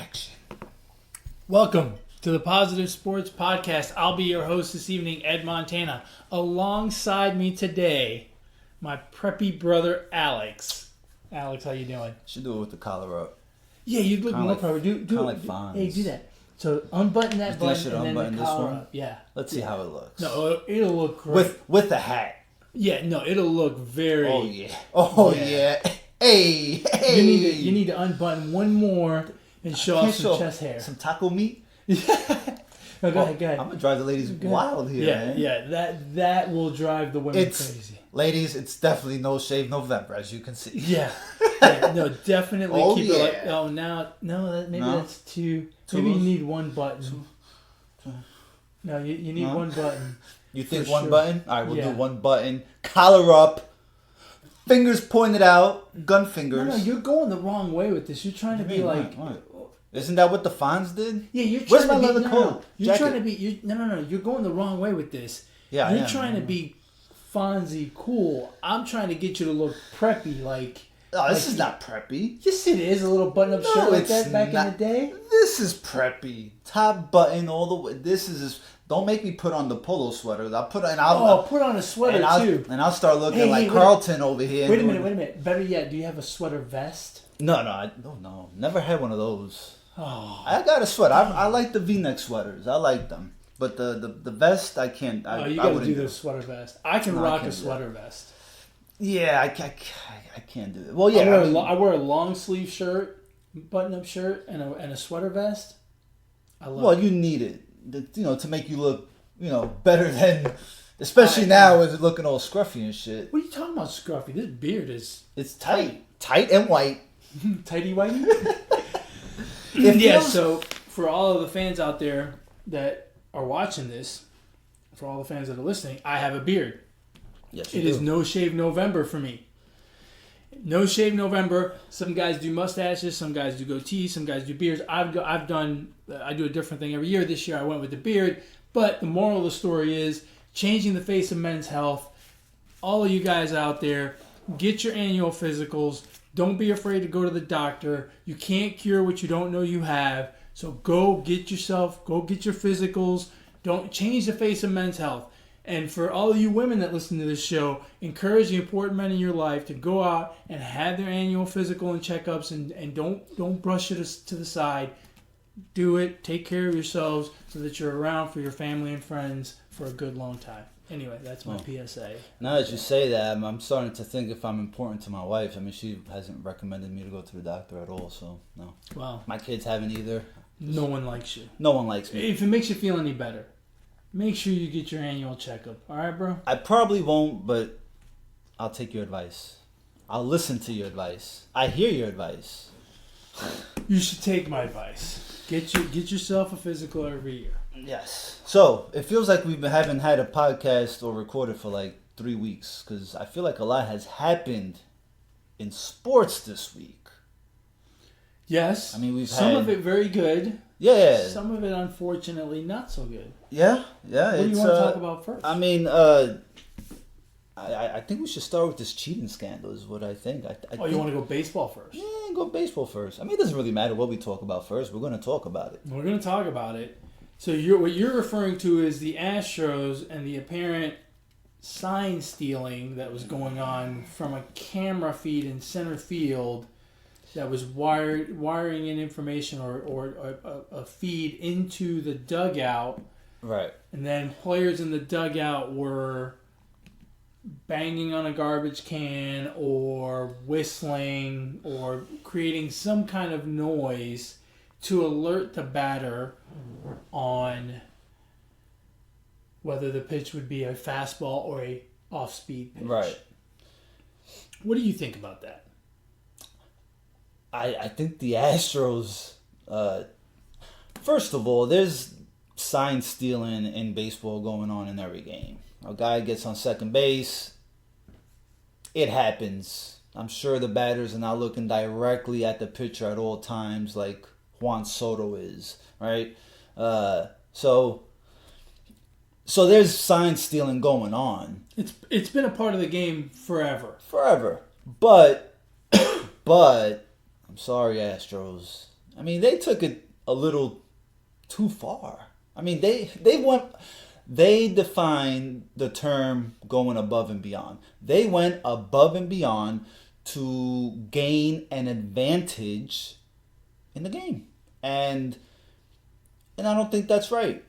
Action. Welcome to the Positive Sports Podcast. I'll be your host this evening, Ed Montana. Alongside me today, my preppy brother, Alex. Alex, how you doing? Should do it with the collar up. Yeah, you look more proper. Do kind of like Fonz. Hey, do that. So unbutton that button and then the collar one? up. Yeah. Let's see how it looks. No, it'll look great. With the hat. Yeah, no, it'll look very... Oh, yeah. Oh, yeah. Hey. You need to unbutton one more and show off some chest hair. Some taco meat? No, go ahead. I'm going to drive the ladies wild here, man. Yeah, that will drive the women crazy. Ladies, it's definitely no shave November, as you can see. Yeah, no, definitely keep it like, that's too... Maybe you need one button. No, you need one button. You think one button? All right, we'll do one button. Collar up. Fingers pointed out. Gun fingers. No, you're going the wrong way with this. You're trying to be like... What? Isn't that what the Fonz did? Yeah, you're trying Where's to my be... leather coat? You're trying to be... No. You're going the wrong way with this. Yeah, You're trying to be Fonzie cool. I'm trying to get you to look preppy, like... Oh, this is not preppy. Yes, it is. A little button-up shirt like that back in the day. This is preppy. Top button all the way. This is... Don't make me put on the polo sweaters. I'll put on a sweater too. And I'll start looking like Carlton over here. Wait a minute. Better yet, do you have a sweater vest? No. Never had one of those. Oh. I got a sweater. I like the V-neck sweaters. I like them. But the vest, I can't. You gotta do the sweater vest. I can rock a sweater vest. Yeah, I can't do it. Well, yeah. I wear a long sleeve shirt, button-up shirt, and a sweater vest. I love it. Well, you need it. To make you look, better than, especially now with it looking all scruffy and shit. What are you talking about, scruffy? This beard is... It's tight and white. Tighty whitey? So for all of the fans out there that are watching this, for all the fans that are listening, I have a beard. Yes, It is No Shave November for me. No Shave November. Some guys do mustaches, some guys do goatees, some guys do beards. I do a different thing every year. This year I went with the beard. But the moral of the story is changing the face of men's health. All of you guys out there, get your annual physicals. Don't be afraid to go to the doctor. You can't cure what you don't know you have. So go get your physicals. Don't change the face of men's health. And for all of you women that listen to this show, encourage the important men in your life to go out and have their annual physical and checkups and don't brush it to the side. Do it. Take care of yourselves so that you're around for your family and friends for a good long time. Anyway, that's my PSA. Now that you say that, I'm starting to think if I'm important to my wife. I mean, she hasn't recommended me to go to the doctor at all, so no. Wow. My kids haven't either. No one likes you. No one likes me. If it makes you feel any better, make sure you get your annual checkup. All right, bro? I probably won't, but I'll take your advice. I'll listen to your advice. I hear your advice. You should take my advice. Get yourself a physical every year. Yes. So, it feels like we haven't had a podcast or recorded for like 3 weeks because I feel like a lot has happened in sports this week. Yes. I mean, we've some of it very good. Yeah. Some of it, unfortunately, not so good. Yeah. What do you want to talk about first? I mean, I think we should start with this cheating scandal is what I think. You want to go baseball first? Yeah, go baseball first. I mean, it doesn't really matter what we talk about first. We're going to talk about it. We're going to talk about it. So what you're referring to is the Astros and the apparent sign stealing that was going on from a camera feed in center field that was wiring in information or a feed into the dugout. Right. And then players in the dugout were banging on a garbage can or whistling or creating some kind of noise to alert the batter on whether the pitch would be a fastball or a off-speed pitch. Right. What do you think about that? I think the Astros, first of all, there's sign stealing in baseball going on in every game. A guy gets on second base. It happens. I'm sure the batters are not looking directly at the pitcher at all times like Juan Soto is, right? So there's sign stealing going on. It's been a part of the game forever. But I'm sorry, Astros. I mean, they took it a little too far. I mean, they defined the term going above and beyond. They went above and beyond to gain an advantage in the game. And I don't think that's right.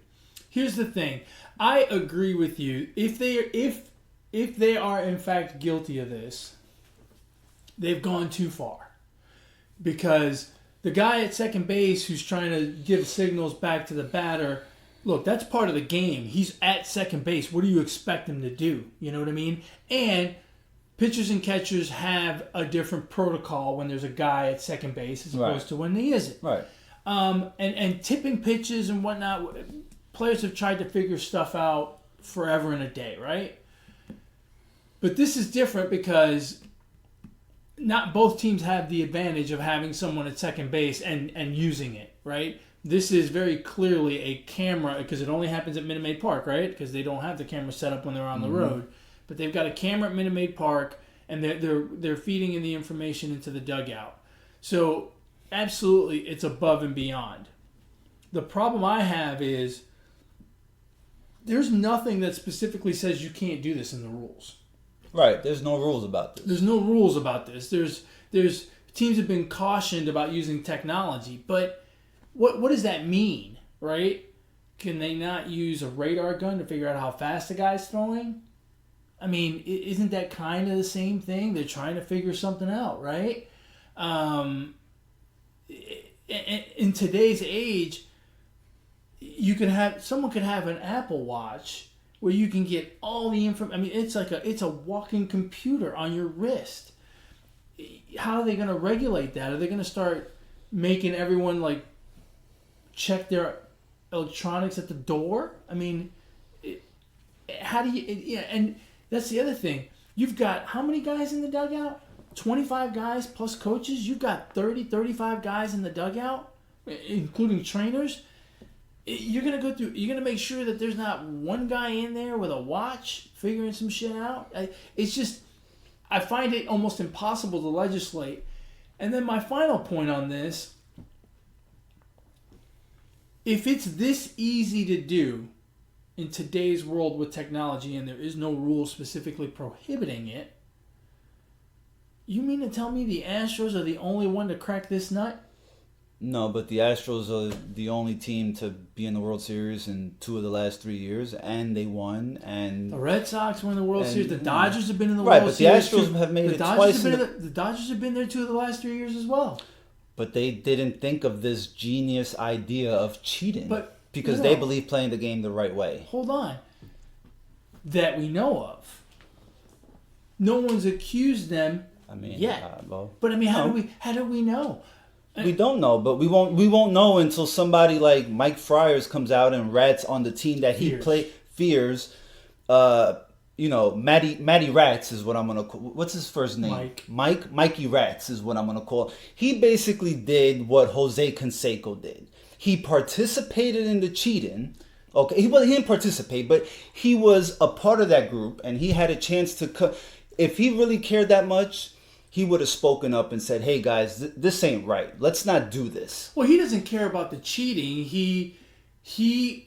Here's the thing. I agree with you. If they are in fact guilty of this, they've gone too far. Because the guy at second base who's trying to give signals back to the batter, look, that's part of the game. He's at second base. What do you expect him to do? You know what I mean? And pitchers and catchers have a different protocol when there's a guy at second base as opposed to when he isn't. Right. And tipping pitches and whatnot, players have tried to figure stuff out forever and a day, right? But this is different because not both teams have the advantage of having someone at second base and using it, right? This is very clearly a camera, because it only happens at Minute Maid Park, right? Because they don't have the camera set up when they're on the road. But they've got a camera at Minute Maid Park, and they're feeding in the information into the dugout. So absolutely, it's above and beyond. The problem I have is there's nothing that specifically says you can't do this in the rules. Right. There's no rules about this. There's no rules about this. There's teams have been cautioned about using technology, but what does that mean, right? Can they not use a radar gun to figure out how fast the guy's throwing? I mean, isn't that kind of the same thing? They're trying to figure something out, right? In today's age, someone could have an Apple Watch where you can get all the information. I mean, it's a walking computer on your wrist. How are they going to regulate that? Are they going to start making everyone like check their electronics at the door? I mean, how do you? Yeah, and that's the other thing. You've got how many guys in the dugout? 25 guys plus coaches. You've got 30, 35 guys in the dugout, including trainers. You're going to make sure that there's not one guy in there with a watch figuring some shit out. It's just, I find it almost impossible to legislate. And then my final point on this, if it's this easy to do in today's world with technology and there is no rule specifically prohibiting it, you mean to tell me the Astros are the only one to crack this nut? No, but the Astros are the only team to be in the World Series in 2 of the last 3 years, and they won. And the Red Sox won the World Series. The Dodgers have been in the World Series. Right, but the Astros have made it twice. The Dodgers have been there 2 of the last 3 years as well. But they didn't think of this genius idea of cheating because no. they believe playing the game the right way. Hold on. That we know of. No one's accused them yet. But I mean, how do we know? We don't know, but we won't know until somebody like Mike Friars comes out and rats on the team that he fears. Matty Rats is what I'm gonna call. What's his first name? Mikey Rats is what I'm gonna call. He basically did what Jose Canseco did. He participated in the cheating. Okay, he didn't participate, but he was a part of that group, and he had a chance to. If he really cared that much, he would have spoken up and said, "Hey guys, this ain't right. Let's not do this." Well, he doesn't care about the cheating. He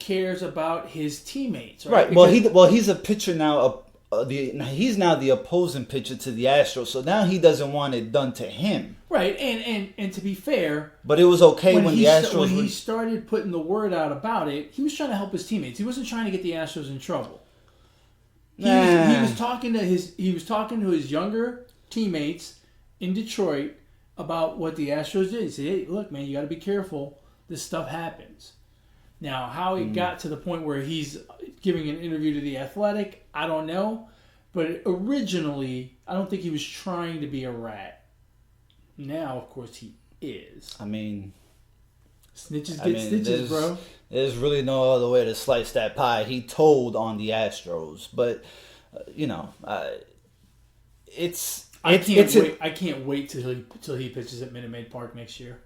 cares about his teammates, right? Well, he's a pitcher now. He's now the opposing pitcher to the Astros, so now he doesn't want it done to him. Right, and to be fair, but it was okay when the Astros when he started putting the word out about it. He was trying to help his teammates. He wasn't trying to get the Astros in trouble. He was talking to his younger teammates in Detroit about what the Astros did. He said, "Hey, look, man, you got to be careful. This stuff happens." Now, how he got to the point where he's giving an interview to The Athletic, I don't know. But originally, I don't think he was trying to be a rat. Now, of course, he is. I mean, snitches get stitches, bro. There's really no other way to slice that pie. He told on the Astros, but I can't wait till he pitches at Minute Maid Park next year.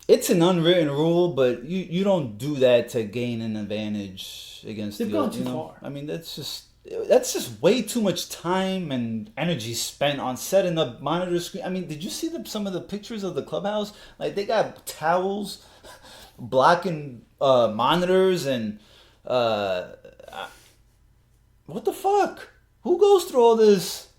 It's an unwritten rule, but you don't do that to gain an advantage against. They've gone too far. I mean, that's just. That's just way too much time and energy spent on setting up monitor screen. I mean, did you see some of the pictures of the clubhouse? Like, they got towels blocking monitors and what the fuck? Who goes through all this?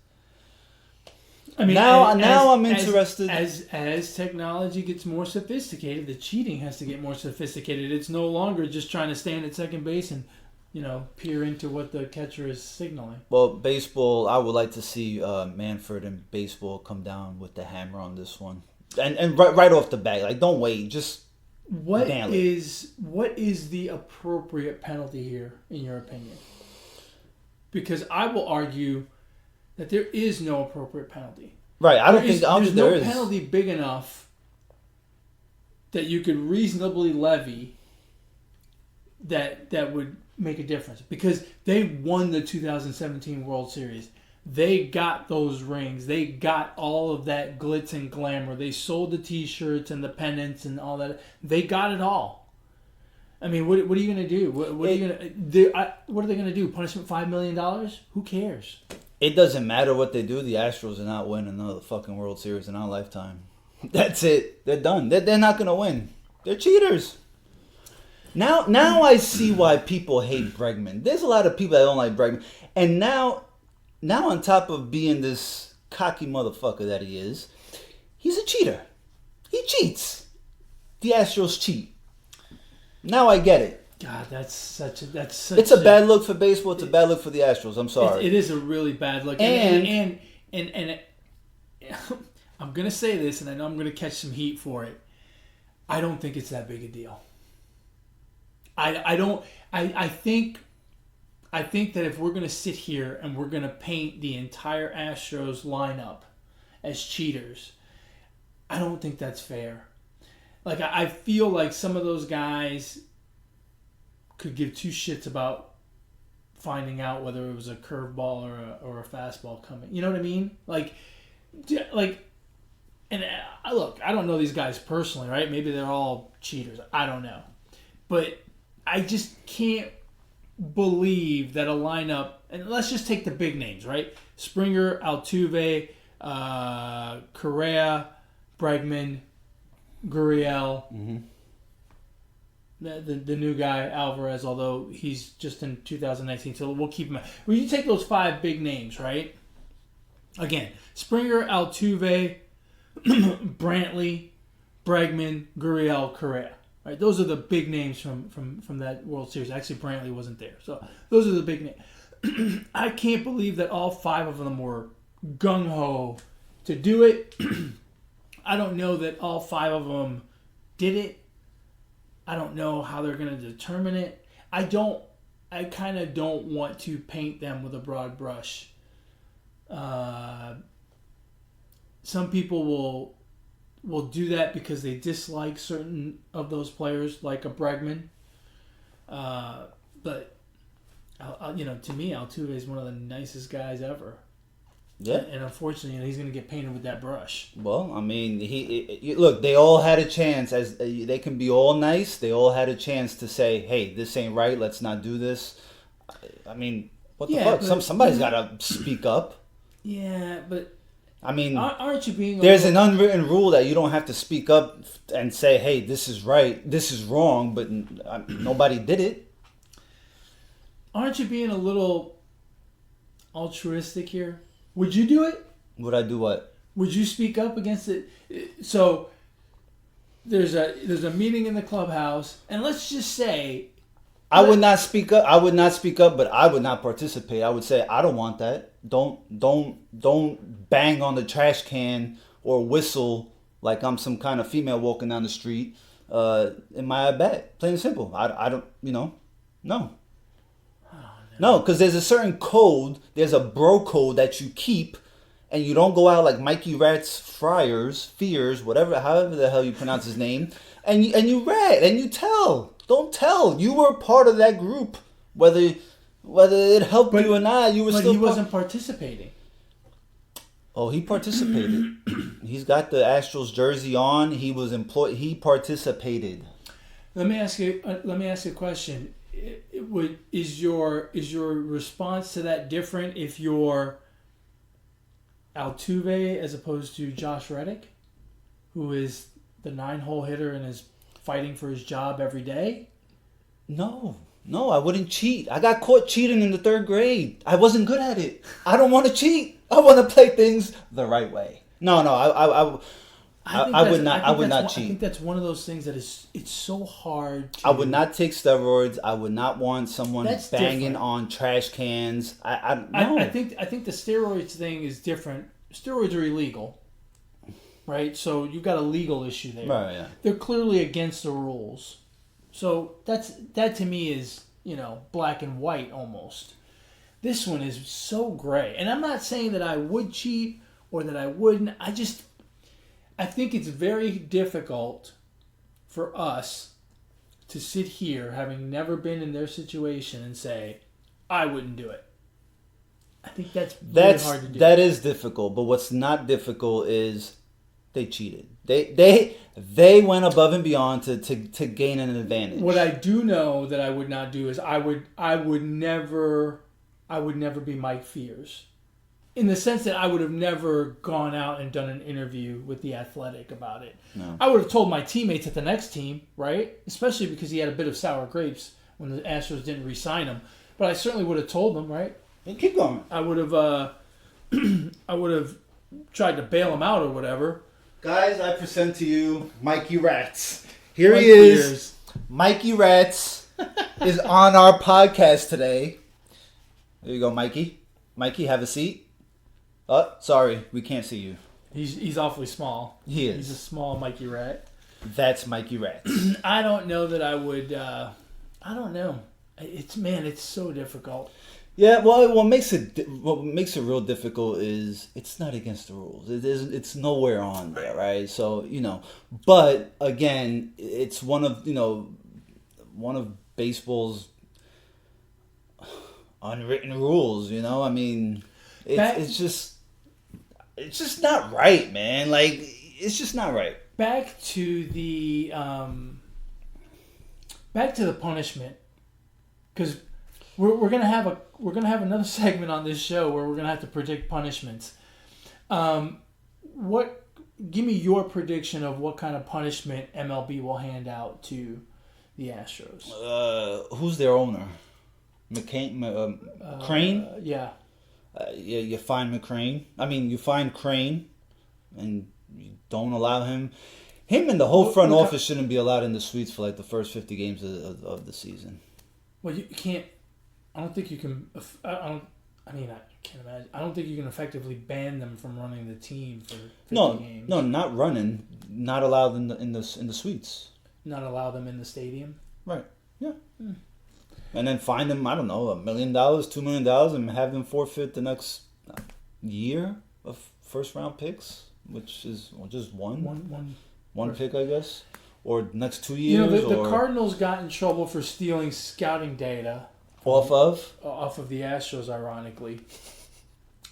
I mean, now I'm interested. As technology gets more sophisticated, the cheating has to get more sophisticated. It's no longer just trying to stand at second base and, peer into what the catcher is signaling. Well, baseball, I would like to see Manfred and baseball come down with the hammer on this one, and right off the bat, like, don't wait, just what is the appropriate penalty here in your opinion? Because I will argue that there is no appropriate penalty. Right, I don't think there's there no is. penalty big enough that you could reasonably levy that would make a difference, because they won the 2017 World Series. They got those rings. They got all of that glitz and glamour. They sold the T-shirts and the pennants and all that. They got it all. I mean, what are you going to do? What are they going to do? Punishment $5 million? Who cares? It doesn't matter what they do. The Astros are not winning another fucking World Series in our lifetime. That's it. They're done. They're not going to win. They're cheaters. Now I see why people hate Bregman. There's a lot of people that don't like Bregman. And now on top of being this cocky motherfucker that he is, he's a cheater. He cheats. The Astros cheat. Now I get it. God, that's It's a bad look for baseball. It's a bad look for the Astros. I'm sorry. It is a really bad look. And I'm gonna say this, and I know I'm gonna catch some heat for it. I don't think it's that big a deal. I think that if we're gonna sit here and we're gonna paint the entire Astros lineup as cheaters, I don't think that's fair. Like, I feel like some of those guys could give two shits about finding out whether it was a curveball or a fastball coming. You know what I mean? And look, I don't know these guys personally, right? Maybe they're all cheaters. I don't know. But I just can't believe that a lineup, and let's just take the big names, right? Springer, Altuve, Correa, Bregman, Gurriel, the new guy, Alvarez, although he's just in 2019, so we'll keep him. When you take those five big names, right? Again, Springer, Altuve, Brantley, Bregman, Gurriel, Correa. Right? Those are the big names from that World Series. Actually, Brantley wasn't there. So those are the big names. I can't believe that all five of them were gung-ho to do it. I don't know that all five of them did it. I don't know how they're going to determine it. I kind of don't want to paint them with a broad brush. Some people will do that because they dislike certain of those players, like a Bregman. But to me, Altuve is one of the nicest guys ever. Yeah. And unfortunately, he's going to get painted with that brush. Well, I mean, look, they all had a chance. As they can be all nice, they all had a chance to say, "Hey, this ain't right. Let's not do this." I mean, what the fuck? Somebody's got to speak up. Yeah, but I mean, aren't you being? There's an unwritten rule that you don't have to speak up and say, "Hey, this is right, this is wrong," but nobody did it. Aren't you being a little altruistic here? Would you do it? Would I do what? Would you speak up against it? So there's a meeting in the clubhouse, and let's just say I would not speak up. I would not speak up, but I would not participate. I would say, I don't want that. Don't bang on the trash can or whistle like I'm some kind of female walking down the street in my at-bat. Plain and simple. I don't, no. No, because there's a certain code. There's a bro code that you keep, and you don't go out like Mikey Rat's Fears, whatever, however the hell you pronounce his name, and you rat and you tell. Don't tell. You were part of that group, whether it helped you or not. You were still. But he wasn't participating. Oh, he participated. He's got the Astros jersey on. He was employed. He participated. Let me ask you a question. is your response to that different if you're Altuve as opposed to Josh Reddick, who is the 9-hole hitter and is fighting for his job every day? No, I wouldn't cheat. I got caught cheating in the 3rd grade. I wasn't good at it. I don't want to cheat. I want to play things the right way. No, I would not cheat. I think that's one of those things that it's so hard to... I would not take steroids. I would not want someone banging different. on trash cans. No. I think the steroids thing is different. Steroids are illegal, right? So you've got a legal issue there. Right, yeah. They're clearly against the rules. So that to me is, black and white almost. This one is so gray. And I'm not saying that I would cheat or that I wouldn't. I think it's very difficult for us to sit here, having never been in their situation, and say, I wouldn't do it. I think that's really hard to do. That is difficult, but what's not difficult is they cheated. They went above and beyond to gain an advantage. What I do know that I would not do is I would never be Mike Fears. In the sense that I would have never gone out and done an interview with The Athletic about it. No. I would have told my teammates at the next team, right? Especially because he had a bit of sour grapes when the Astros didn't re-sign him. But I certainly would have told them, right? And keep going. I would have tried to bail him out or whatever. Guys, I present to you Mikey Rats. Here Mike he is. Fears. Mikey Rats is on our podcast today. There you go, Mikey. Mikey, have a seat. Oh, sorry, we can't see you. He's awfully small. He is. He's a small Mikey Rat. That's Mikey Rats. I don't know that I would. I don't know. It's so difficult. Yeah, well, what makes it real difficult is it's not against the rules. It's nowhere on there, right? So but again, it's one of baseball's unwritten rules. I mean, it's just not right, man. Like, it's just not right. Back to the punishment, because we're gonna have another segment on this show where we're gonna have to predict punishments. Give me your prediction of what kind of punishment MLB will hand out to the Astros. Who's their owner? Crane? Yeah. You find McCrane. I mean, you find Crane, and you don't allow him. Him and the whole front office shouldn't be allowed in the suites for like the first 50 games of the season. Well, you can't. I don't think you can. I can't imagine. I don't think you can effectively ban them from running the team for 50 games. No, not running. Not allowed in the suites. Not allow them in the stadium. Right. Yeah. And then fine them, I don't know, $1 million, $2 million, and have them forfeit the next year of first-round picks, which is just one pick, I guess, or next 2 years. The Cardinals got in trouble for stealing scouting data off of the Astros, ironically.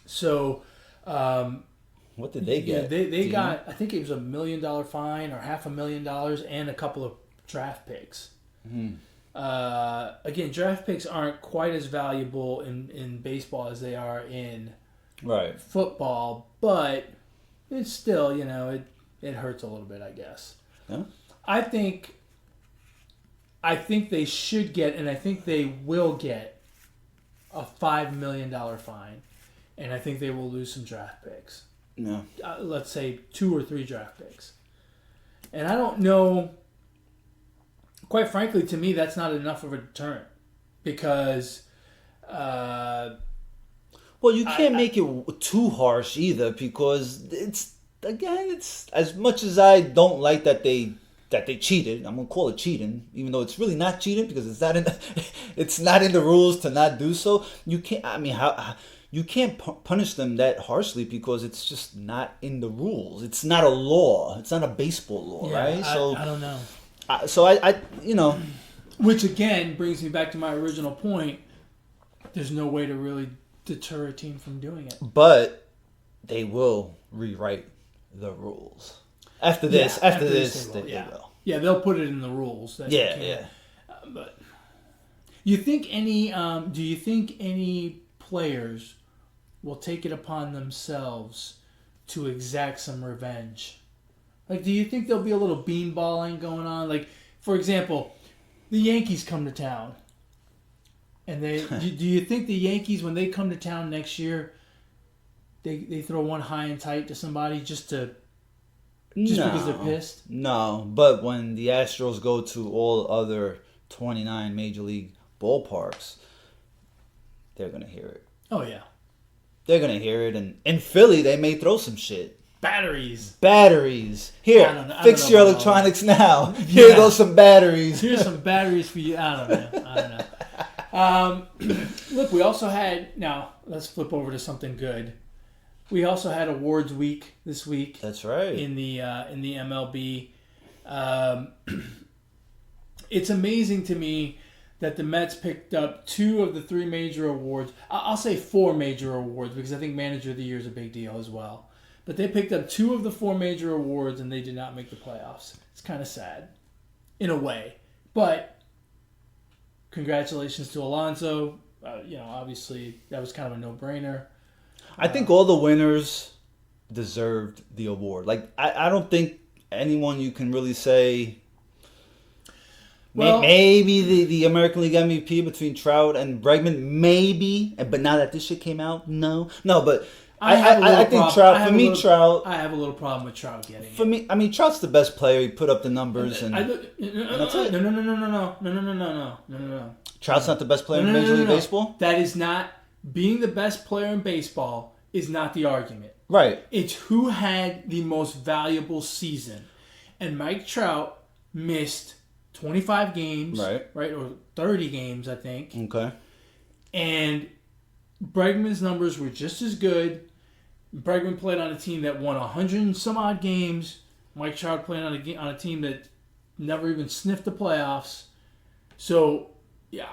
So, what did they get? They got, I think it was $1 million fine or $500,000 and a couple of draft picks. Mm-hmm. Again, draft picks aren't quite as valuable in baseball as they are in football, but it's still, it hurts a little bit, I guess. Yeah. I think they should get, and I think they will get, a $5 million fine, and I think they will lose some draft picks. No. Let's say 2 or 3 draft picks. And I don't know. Quite frankly, to me, that's not enough of a deterrent because. Well, you can't make it too harsh either because it's as much as I don't like that they cheated. I'm gonna call it cheating, even though it's really not cheating because it's not in the rules to not do so. You can't. I mean, you can't punish them that harshly because it's just not in the rules. It's not a law. It's not a baseball law, right? So I don't know. So I Which again brings me back to my original point. There's no way to really deter a team from doing it. But they will rewrite the rules. After this, they will. Yeah, they'll put it in the rules. Yeah. But You think any? Do you think any players will take it upon themselves to exact some revenge? Like, do you think there'll be a little beanballing going on? Like, for example, the Yankees come to town, and do you think the Yankees, when they come to town next year, they throw one high and tight to somebody just because they're pissed? No, but when the Astros go to all other 29 major league ballparks, they're gonna hear it. Oh yeah, they're gonna hear it, and in Philly they may throw some shit. Batteries. Here, I don't know fix your electronics now. Here goes some batteries. Here's some batteries for you. I don't know. Look, we also had. Now let's flip over to something good. We also had awards week this week. That's right. In the MLB, it's amazing to me that the Mets picked up 2 of the 3 major awards. I'll say 4 major awards because I think Manager of the Year is a big deal as well. But they picked up 2 of the 4 major awards and they did not make the playoffs. It's kind of sad, in a way. But congratulations to Alonso. Obviously that was kind of a no-brainer. I think all the winners deserved the award. Like, I don't think anyone you can really say. Well, maybe the American League MVP between Trout and Bregman, maybe. But now that this shit came out, no. But I think Trout. For me, Trout. I have a little problem with Trout getting it. For me, I mean, Trout's the best player. He put up the numbers, and that's it. No. Trout's not the best player in Major League Baseball? That is not. Being the best player in baseball is not the argument. Right. It's who had the most valuable season. And Mike Trout missed 25 games. Right? Or 30 games, I think. Okay. And Bregman's numbers were just as good. Bregman played on a team that won 100 and some odd games. Mike Trout played on a team that never even sniffed the playoffs. So, yeah.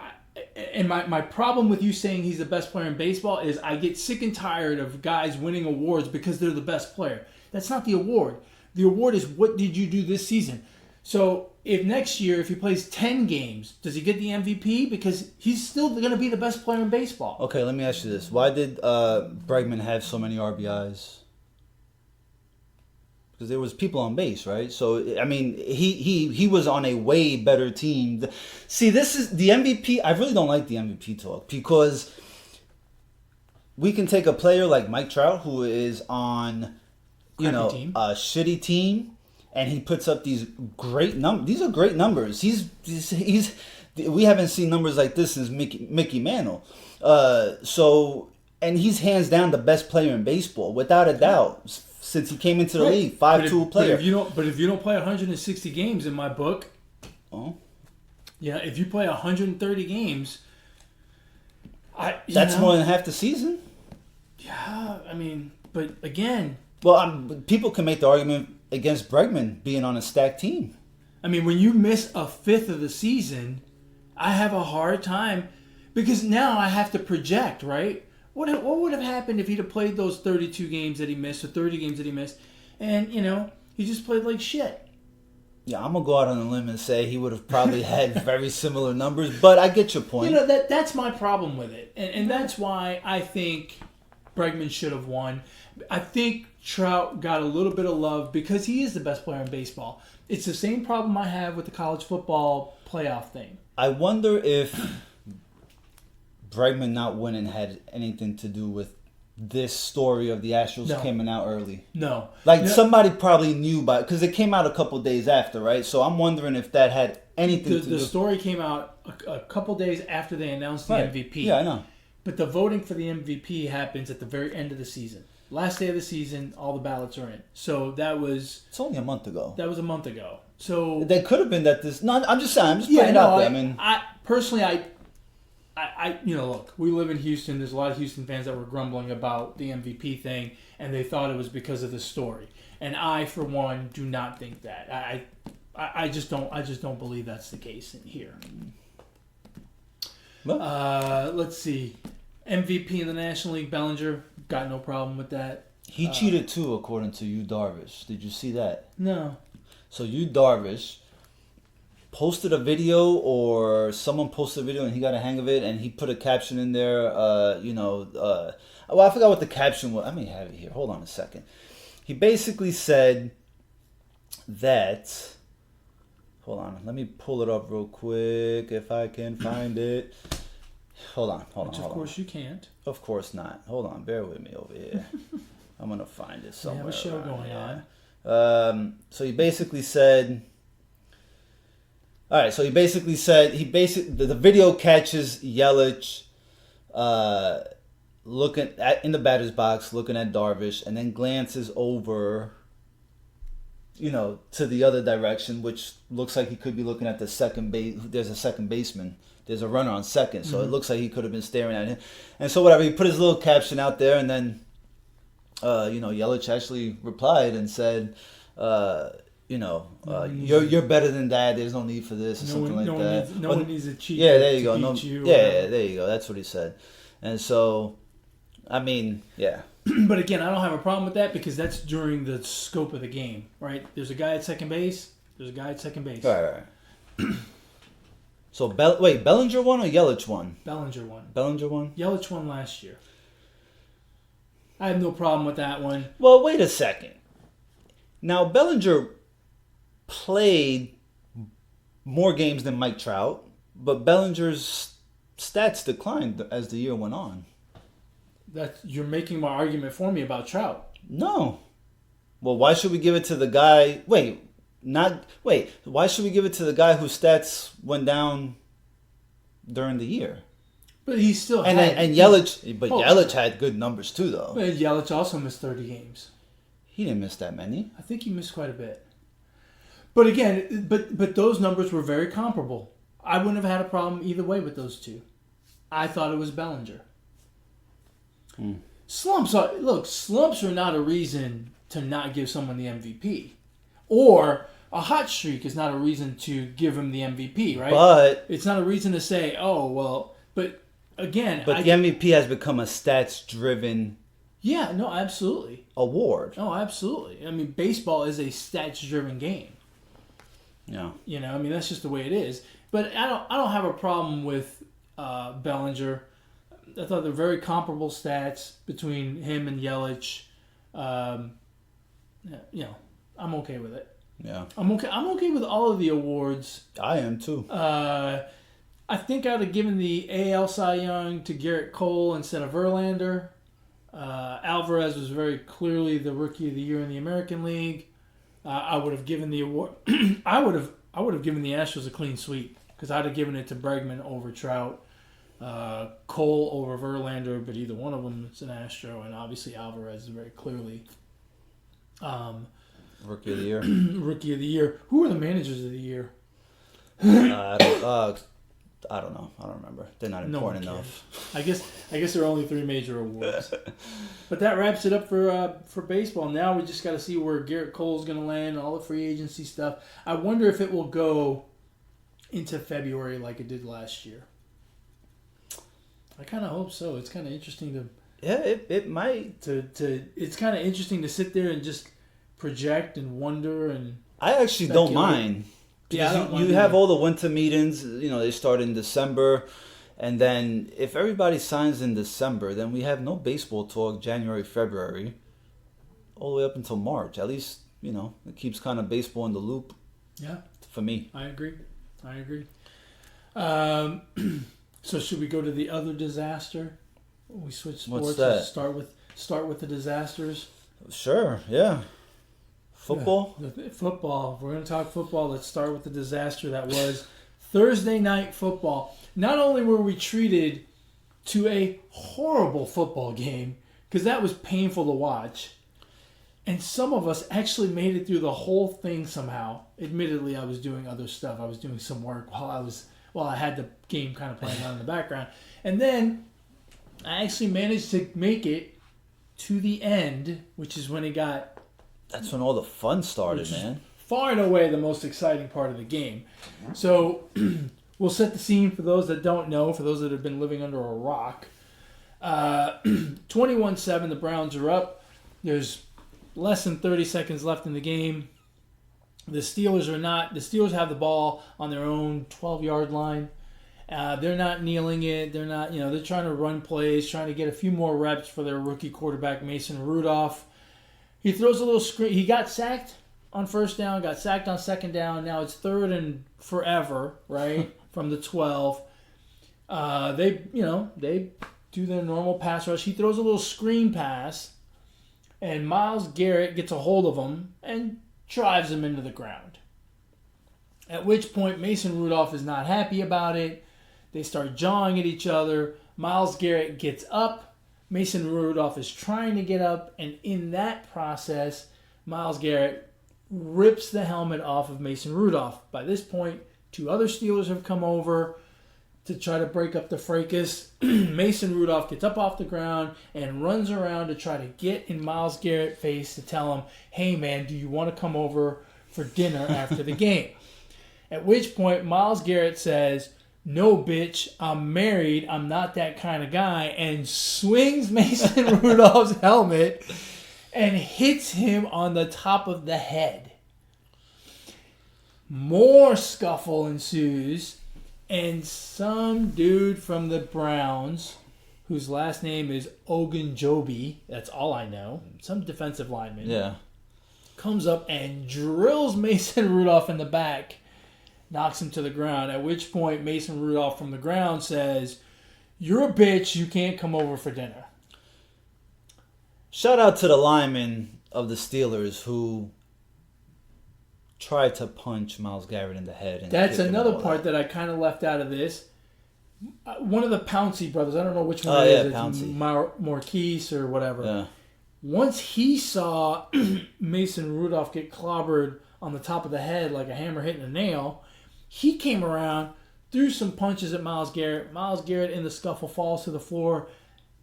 And my problem with you saying he's the best player in baseball is I get sick and tired of guys winning awards because they're the best player. That's not the award. The award is what did you do this season. So if next year, if he plays 10 games, does he get the MVP? Because he's still going to be the best player in baseball. Okay, let me ask you this. Why did Bregman have so many RBIs? Because there was people on base, right? So, I mean, he was on a way better team. See, this is the MVP. I really don't like the MVP talk because we can take a player like Mike Trout who is on, a shitty team, and he puts up these great numbers. These are great numbers. We haven't seen numbers like this since Mickey Mantle. And he's hands down the best player in baseball, without a doubt. Since he came into the league, 5'2" player. But if you don't play 160 games in my book, if you play 130 games, that's more than half the season. Yeah, I mean, but again, people can make the argument against Bregman being on a stacked team. I mean, when you miss a fifth of the season, I have a hard time because now I have to project, right? What would have happened if he'd have played those 32 games that he missed or 30 games that he missed, and he just played like shit? Yeah, I'm gonna go out on a limb and say he would have probably had very similar numbers, but I get your point. That's my problem with it, and that's why I think Bregman should have won. I think Trout got a little bit of love because he is the best player in baseball. It's the same problem I have with the college football playoff thing. I wonder if Bregman not winning had anything to do with this story of the Astros coming out early. No. Somebody probably knew because it came out a couple days after, right? So I'm wondering if that had anything to do. The story came out a couple days after they announced the MVP. Yeah, I know. But the voting for the MVP happens at the very end of the season. Last day of the season, all the ballots are in. So that was... It's only a month ago. That was a month ago. So... They could have been that this... No, I'm just saying. I'm just putting it out there. Look, we live in Houston. There's a lot of Houston fans that were grumbling about the MVP thing, and they thought it was because of the story. And I, for one, do not think that. I just don't believe that's the case in here. Well, let's see. MVP in the National League, Bellinger, got no problem with that. He cheated too, according to Yu Darvish. Did you see that? No. So Yu Darvish posted a video, or someone posted a video and he got a hang of it, and he put a caption in there. Well, I forgot what the caption was. I may have it here. Hold on a second. He basically said that. Hold on. Let me pull it up real quick if I can find it. Hold on. Which, of course, you can't. Of course not. Hold on. Bear with me over here. I'm going to find it somewhere. We have a show going on. So he basically said... All right, so he basically said... The video catches Yelich looking in the batter's box, looking at Darvish, and then glances over... to the other direction, which looks like he could be looking at the second base. There's a second baseman. There's a runner on second, so it looks like he could have been staring at him. And so whatever, he put his little caption out there, and then, Yelich actually replied and said, you're better than that. There's no need for this, or something like that. No one needs a cheat. Yeah, there you go. There you go. That's what he said. And so, I mean, yeah. But again, I don't have a problem with that because that's during the scope of the game, right? There's a guy at second base. Right. So, Bellinger won or Yelich won? Bellinger won. Yelich won last year. I have no problem with that one. Well, wait a second. Now, Bellinger played more games than Mike Trout, but Bellinger's stats declined as the year went on. You're making my argument for me about Trout. No. Well, why should we give it to the guy? Why should we give it to the guy whose stats went down during the year? But he still had... And Yelich... But Yelich had good numbers too, though. But Yelich also missed 30 games. He didn't miss that many. I think he missed quite a bit. But again, but those numbers were very comparable. I wouldn't have had a problem either way with those two. I thought it was Bellinger. Slumps are not a reason to not give someone the MVP. Or a hot streak is not a reason to give him the MVP, right? But it's not a reason to say, oh, well, but again... But the MVP has become a stats-driven... Yeah, no, absolutely. Award. Oh, absolutely. I mean, baseball is a stats-driven game. Yeah. That's just the way it is. But I don't have a problem with Bellinger. I thought they're very comparable stats between him and Yelich. I'm okay with it. Yeah. I'm okay with all of the awards. I am too. I think I'd have given the AL Cy Young to Garrett Cole instead of Verlander. Alvarez was very clearly the Rookie of the Year in the American League. I would have given the award. I would have given the Astros a clean sweep because I'd have given it to Bregman over Trout, Cole over Verlander, but either one of them is an Astro, and obviously Alvarez is very clearly Rookie of the Year. Rookie of the Year. Who are the managers of the year? I don't know. I don't remember. They're not important enough. I guess there are only 3 major awards. But that wraps it up for baseball. Now we just got to see where Garrett Cole's going to land, all the free agency stuff. I wonder if it will go into February like it did last year. I kind of hope so. It's kind of interesting to... Yeah, it might. It's kind of interesting to sit there and just project and wonder and... I actually don't mind. Yeah, you have all the winter meetings. They start in December, and then if everybody signs in December, then we have no baseball talk January, February, all the way up until March. At least it keeps kind of baseball in the loop. Yeah, for me, I agree. So should we go to the other disaster? We switch sports. What's that? Start with the disasters. Sure. Yeah. Football? Yeah, football. If we're going to talk football, let's start with the disaster that was Thursday night football. Not only were we treated to a horrible football game, because that was painful to watch, and some of us actually made it through the whole thing somehow. Admittedly, I was doing other stuff. I was doing some work while I had the game kind of playing on in the background. And then I actually managed to make it to the end, which is when it got... That's when all the fun started, man. Far and away the most exciting part of the game. So we'll set the scene for those that don't know, for those that have been living under a rock. 21-7, the Browns are up. There's less than 30 seconds left in the game. The Steelers are not. The Steelers have the ball on their own 12-yard line. They're not kneeling it. They're not. They're trying to run plays, trying to get a few more reps for their rookie quarterback Mason Rudolph. He throws a little screen. He got sacked on first down. Got sacked on second down. Now it's third and forever, right, from the 12. They do their normal pass rush. He throws a little screen pass, and Myles Garrett gets a hold of him and drives him into the ground. At which point, Mason Rudolph is not happy about it. They start jawing at each other. Myles Garrett gets up. Mason Rudolph is trying to get up, and in that process, Myles Garrett rips the helmet off of Mason Rudolph. By this point, 2 other Steelers have come over to try to break up the fracas. Mason Rudolph gets up off the ground and runs around to try to get in Myles Garrett's face to tell him, hey man, do you want to come over for dinner after the game? At which point, Myles Garrett says, no bitch, I'm married, I'm not that kind of guy, and swings Mason Rudolph's helmet and hits him on the top of the head. More scuffle ensues. And some dude from the Browns, whose last name is Ogunjobi, that's all I know, some defensive lineman, comes up and drills Mason Rudolph in the back, knocks him to the ground, at which point Mason Rudolph from the ground says, you're a bitch, you can't come over for dinner. Shout out to the lineman of the Steelers who tried to punch Myles Garrett in the head. And that's another part that I kind of left out of this. One of the Pouncey brothers, I don't know which one it is. Pouncey. Marquise or whatever. Yeah. Once he saw Mason Rudolph get clobbered on the top of the head like a hammer hitting a nail, he came around, threw some punches at Myles Garrett. Myles Garrett in the scuffle falls to the floor.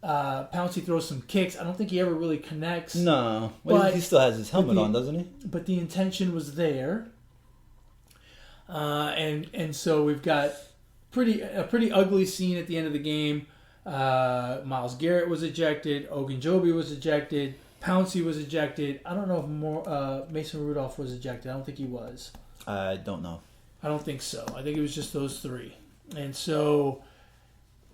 Pouncey throws some kicks. I don't think he ever really connects. No. Well, he still has his helmet on, doesn't he? But the intention was there. And so we've got a pretty ugly scene at the end of the game. Myles Garrett was ejected. Ogunjobi was ejected. Pouncey was ejected. I don't know if Mason Rudolph was ejected. I don't think he was. I don't know. I don't think so. I think it was just those 3. And so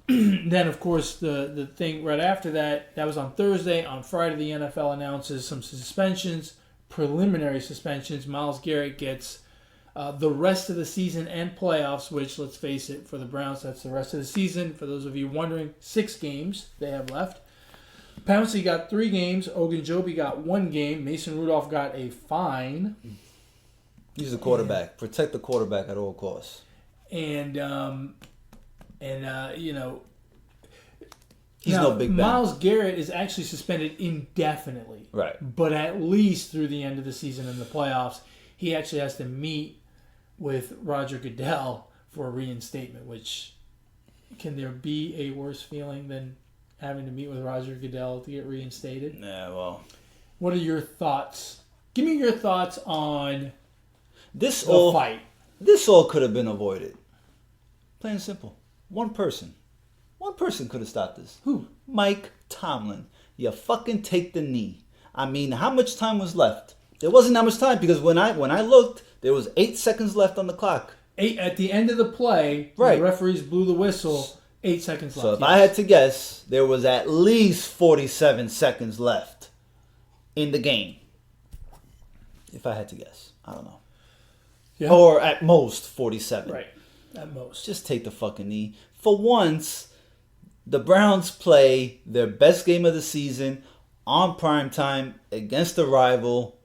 then, of course, the thing right after that was on Thursday. On Friday, the NFL announces some suspensions, preliminary suspensions. Myles Garrett gets the rest of the season and playoffs, which, let's face it, for the Browns, that's the rest of the season. For those of you wondering, 6 games they have left. Pouncey got 3 games. Ogunjobi got 1 game. Mason Rudolph got a fine. He's the quarterback. Protect the quarterback at all costs. And he's no Big Ben. Myles Garrett is actually suspended indefinitely. Right. But at least through the end of the season in the playoffs, he actually has to meet with Roger Goodell for a reinstatement, which, can there be a worse feeling than having to meet with Roger Goodell to get reinstated? Yeah, well. What are your thoughts? Give me your thoughts on the fight. This all could have been avoided. Plain and simple. One person could have stopped this. Who? Mike Tomlin. You fucking take the knee. I mean, how much time was left? There wasn't that much time because when I looked, there was 8 seconds left on the clock. 8 at the end of the play. Right. The referees blew the whistle. 8 seconds left. So if I had to guess, there was at least 47 seconds left in the game. If I had to guess, I don't know. Yeah. Or at most 47. Right. At most. Just take the fucking knee. For once, the Browns play their best game of the season on primetime against a rival.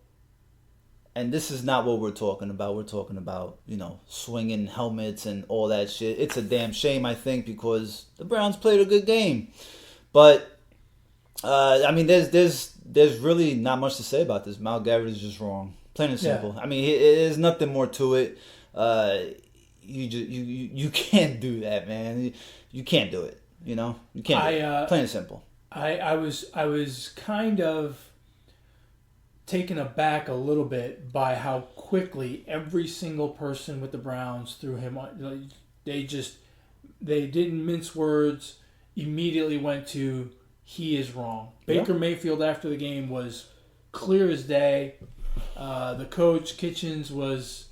And this is not what we're talking about. We're talking about, swinging helmets and all that shit. It's a damn shame, I think, because the Browns played a good game. But, there's really not much to say about this. Myles Garrett is just wrong. Plain and simple. Yeah. I mean, there's nothing more to it. You can't do that, man. You can't do it. You can't. Do it. Plain and simple. I was kind of taken aback a little bit by how quickly every single person with the Browns threw him on. They didn't mince words. Immediately went to, he is wrong. Baker Mayfield after the game was clear as day. The coach, Kitchens, was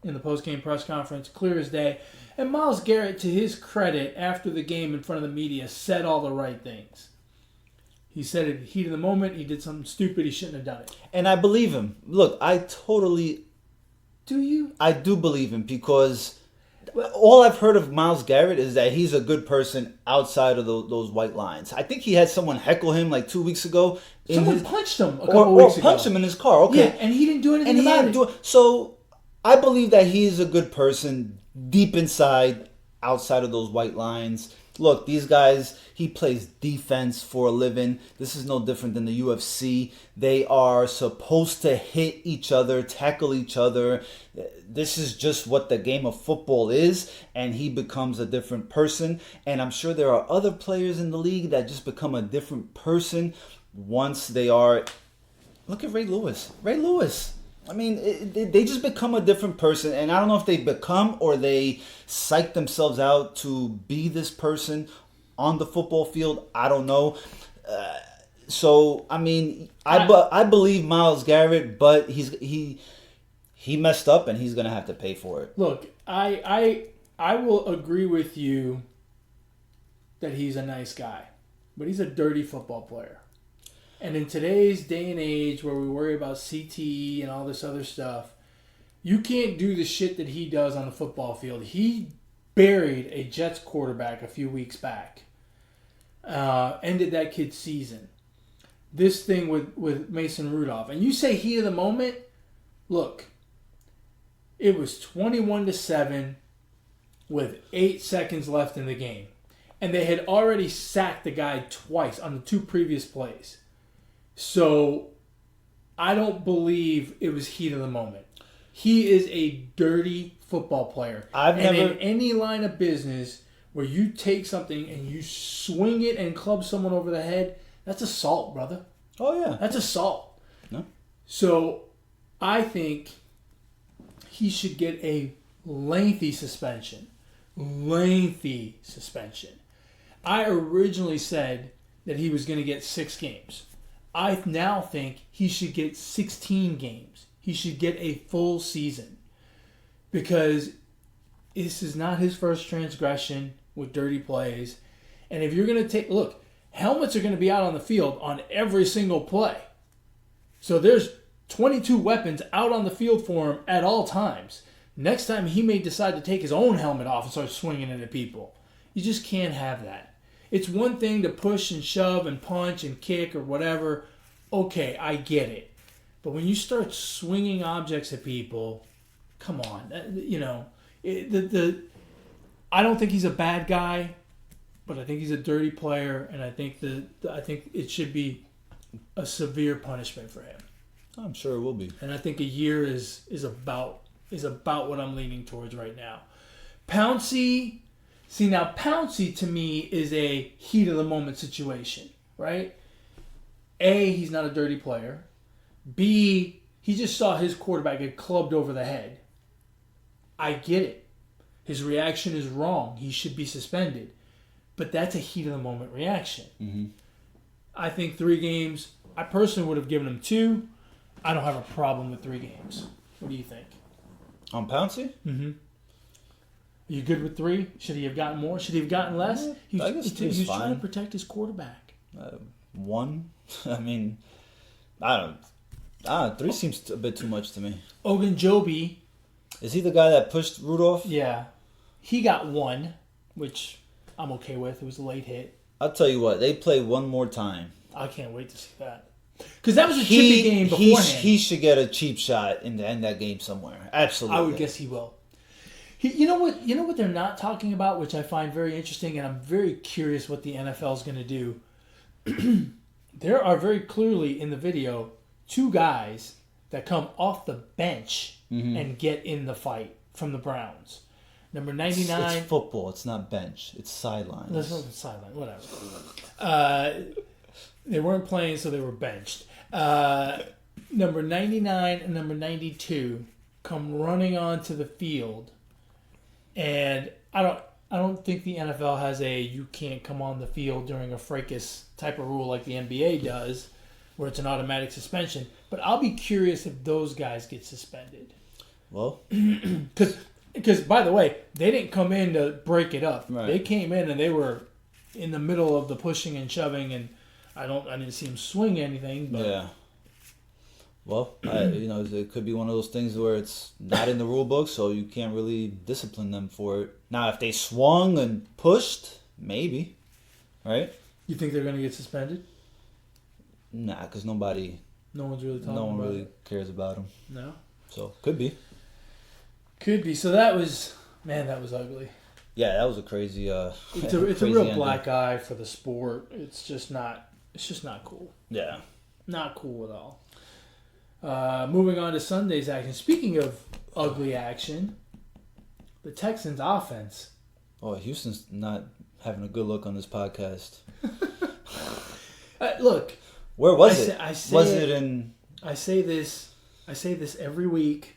in the post-game press conference, clear as day. And Myles Garrett, to his credit, after the game in front of the media, said all the right things. He said at the heat of the moment, he did something stupid, he shouldn't have done it. And I believe him. Look, I totally... Do you? I do believe him because all I've heard of Myles Garrett is that he's a good person outside of those white lines. I think he had someone heckle him like 2 weeks ago. Someone punched him a couple weeks ago. Or punched him in his car. Okay. Yeah, and he didn't do anything about it. So I believe that he's a good person deep inside, outside of those white lines. Look, these guys, he plays defense for a living. This is no different than the UFC. They are supposed to hit each other, tackle each other. This is just what the game of football is, and he becomes a different person. And I'm sure there are other players in the league that just become a different person once they are... Look at Ray Lewis. Ray Lewis. I mean, they just become a different person, and I don't know if they become or they psych themselves out to be this person on the football field. I don't know. So I mean, I believe Myles Garrett, but he messed up, and he's gonna have to pay for it. Look, I will agree with you that he's a nice guy, but he's a dirty football player. And in today's day and age where we worry about CTE and all this other stuff, you can't do the shit that he does on the football field. He buried a Jets quarterback a few weeks back. Ended that kid's season. This thing with Mason Rudolph. And you say heat of the moment? Look, it was 21-7 with 8 seconds left in the game. And they had already sacked the guy twice on the 2 previous plays. So, I don't believe it was heat of the moment. He is a dirty football player. In any line of business where you take something and you swing it and club someone over the head, that's assault, brother. Oh, yeah. That's assault. No. So, I think he should get a lengthy suspension. Lengthy suspension. I originally said that he was going to get 6 games. I now think he should get 16 games. He should get a full season. Because this is not his first transgression with dirty plays. And if you're going to take... Look, helmets are going to be out on the field on every single play. So there's 22 weapons out on the field for him at all times. Next time he may decide to take his own helmet off and start swinging into people. You just can't have that. It's one thing to push and shove and punch and kick or whatever. Okay, I get it. But when you start swinging objects at people, come on. I don't think he's a bad guy, but I think he's a dirty player, and I think it should be a severe punishment for him. I'm sure it will be. And I think a year is about what I'm leaning towards right now. Pouncey. See, now, Pouncey, to me, is a heat-of-the-moment situation, right? A, he's not a dirty player. B, he just saw his quarterback get clubbed over the head. I get it. His reaction is wrong. He should be suspended. But that's a heat-of-the-moment reaction. Mm-hmm. I think 3 games. I personally would have given him 2. I don't have a problem with 3 games. What do you think? On Pouncey? Mm-hmm. Are you good with 3? Should he have gotten more? Should he have gotten less? I guess He's trying to protect his quarterback. 1? I mean, I don't... 3 seems a bit too much to me. Ogunjobi. Is he the guy that pushed Rudolph? Yeah. He got 1, which I'm okay with. It was a late hit. I'll tell you what. They play one more time. I can't wait to see that. Because that was a chippy game beforehand. He should get a cheap shot in the end that game somewhere. Absolutely. I would guess he will. You know what they're not talking about, which I find very interesting, and I'm very curious what the NFL is going to do. There are very clearly in the video 2 guys that come off the bench and get in the fight from the Browns. Number 99. It's football. It's not bench. It's sidelines. That's not sideline. Whatever. They weren't playing, so they were benched. Number 99 and number 92 come running onto the field. And I don't think the NFL has a you can't come on the field during a fracas type of rule like the NBA does. where it's an automatic suspension. But I'll be curious if those guys get suspended. Well, because by the way, they didn't come in to break it up. Right. They came in and they were in the middle of the pushing and shoving, and I didn't see them swing anything. But yeah. Well, it could be one of those things where it's not in the rule book, so you can't really discipline them for it. Now, if they swung and pushed, maybe, right? You think they're going to get suspended? Nah, because no one's really talking no one about really it. cares about them. No? So, could be. Could be. So that was ugly. Yeah, that was a crazy It's a real ending. Black eye for the sport. It's just not cool. Yeah. Not cool at all. Moving on to Sunday's action. Speaking of ugly action, the Texans offense. Oh, Houston's not having a good look on this podcast. Look. Where was it? I say this every week.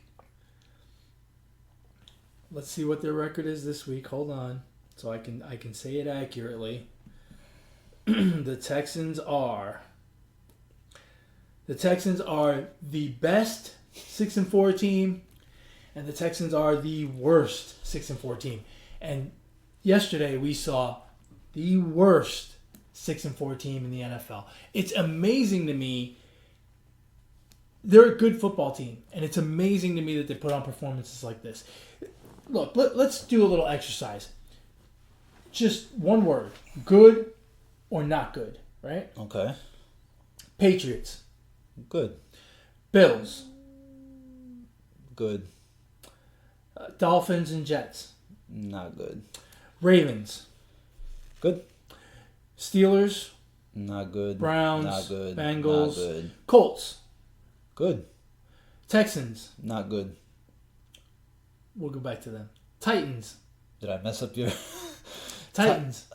Let's see what their record is this week. Hold on, so I can say it accurately. The Texans are the best 6-4 team, and the Texans are the worst 6-4 team. And yesterday we saw the worst 6-4 team in the NFL. It's amazing to me. They're a good football team, and it's amazing to me that they put on performances like this. Look, let's do a little exercise. Just one word. Good or not good, right? Okay. Patriots. Good. Bills. Good. Dolphins and Jets. Not good. Ravens. Good. Steelers. Not good. Browns. Not good. Bengals. Not good. Colts. Good. Texans. Not good. We'll go back to them. Titans. Did I mess up your... Titans.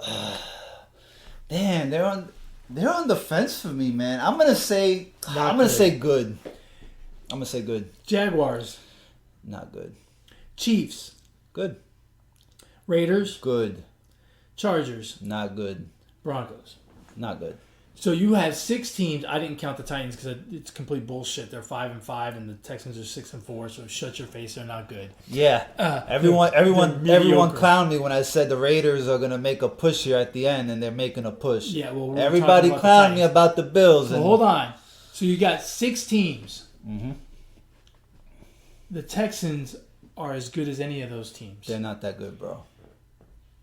Damn, they're on the fence for me, man. I'm gonna say good. I'm gonna say good. Jaguars. Not good. Chiefs. Good. Raiders. Good. Chargers. Not good. Broncos. Not good. So you have 6 teams. I didn't count the Titans because it's complete bullshit. They're 5-5, and the Texans are 6-4. So shut your face. They're not good. Yeah. Everyone clowned me when I said the Raiders are gonna make a push here at the end, and they're making a push. Yeah. Well, everybody clowned me about the Bills. Well, hold on. So you got 6 teams. Mm-hmm. The Texans are as good as any of those teams. They're not that good, bro.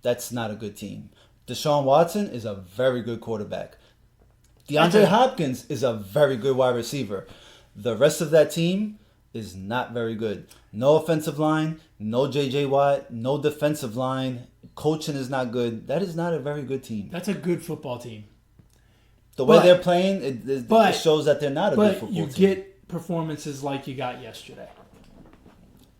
That's not a good team. Deshaun Watson is a very good quarterback. DeAndre Hopkins is a very good wide receiver. The rest of that team is not very good. No offensive line, no J.J. Watt, no defensive line. Coaching is not good. That is not a very good team. That's a good football team. The way they're playing, it shows that they're not a good football team. But you get performances like you got yesterday.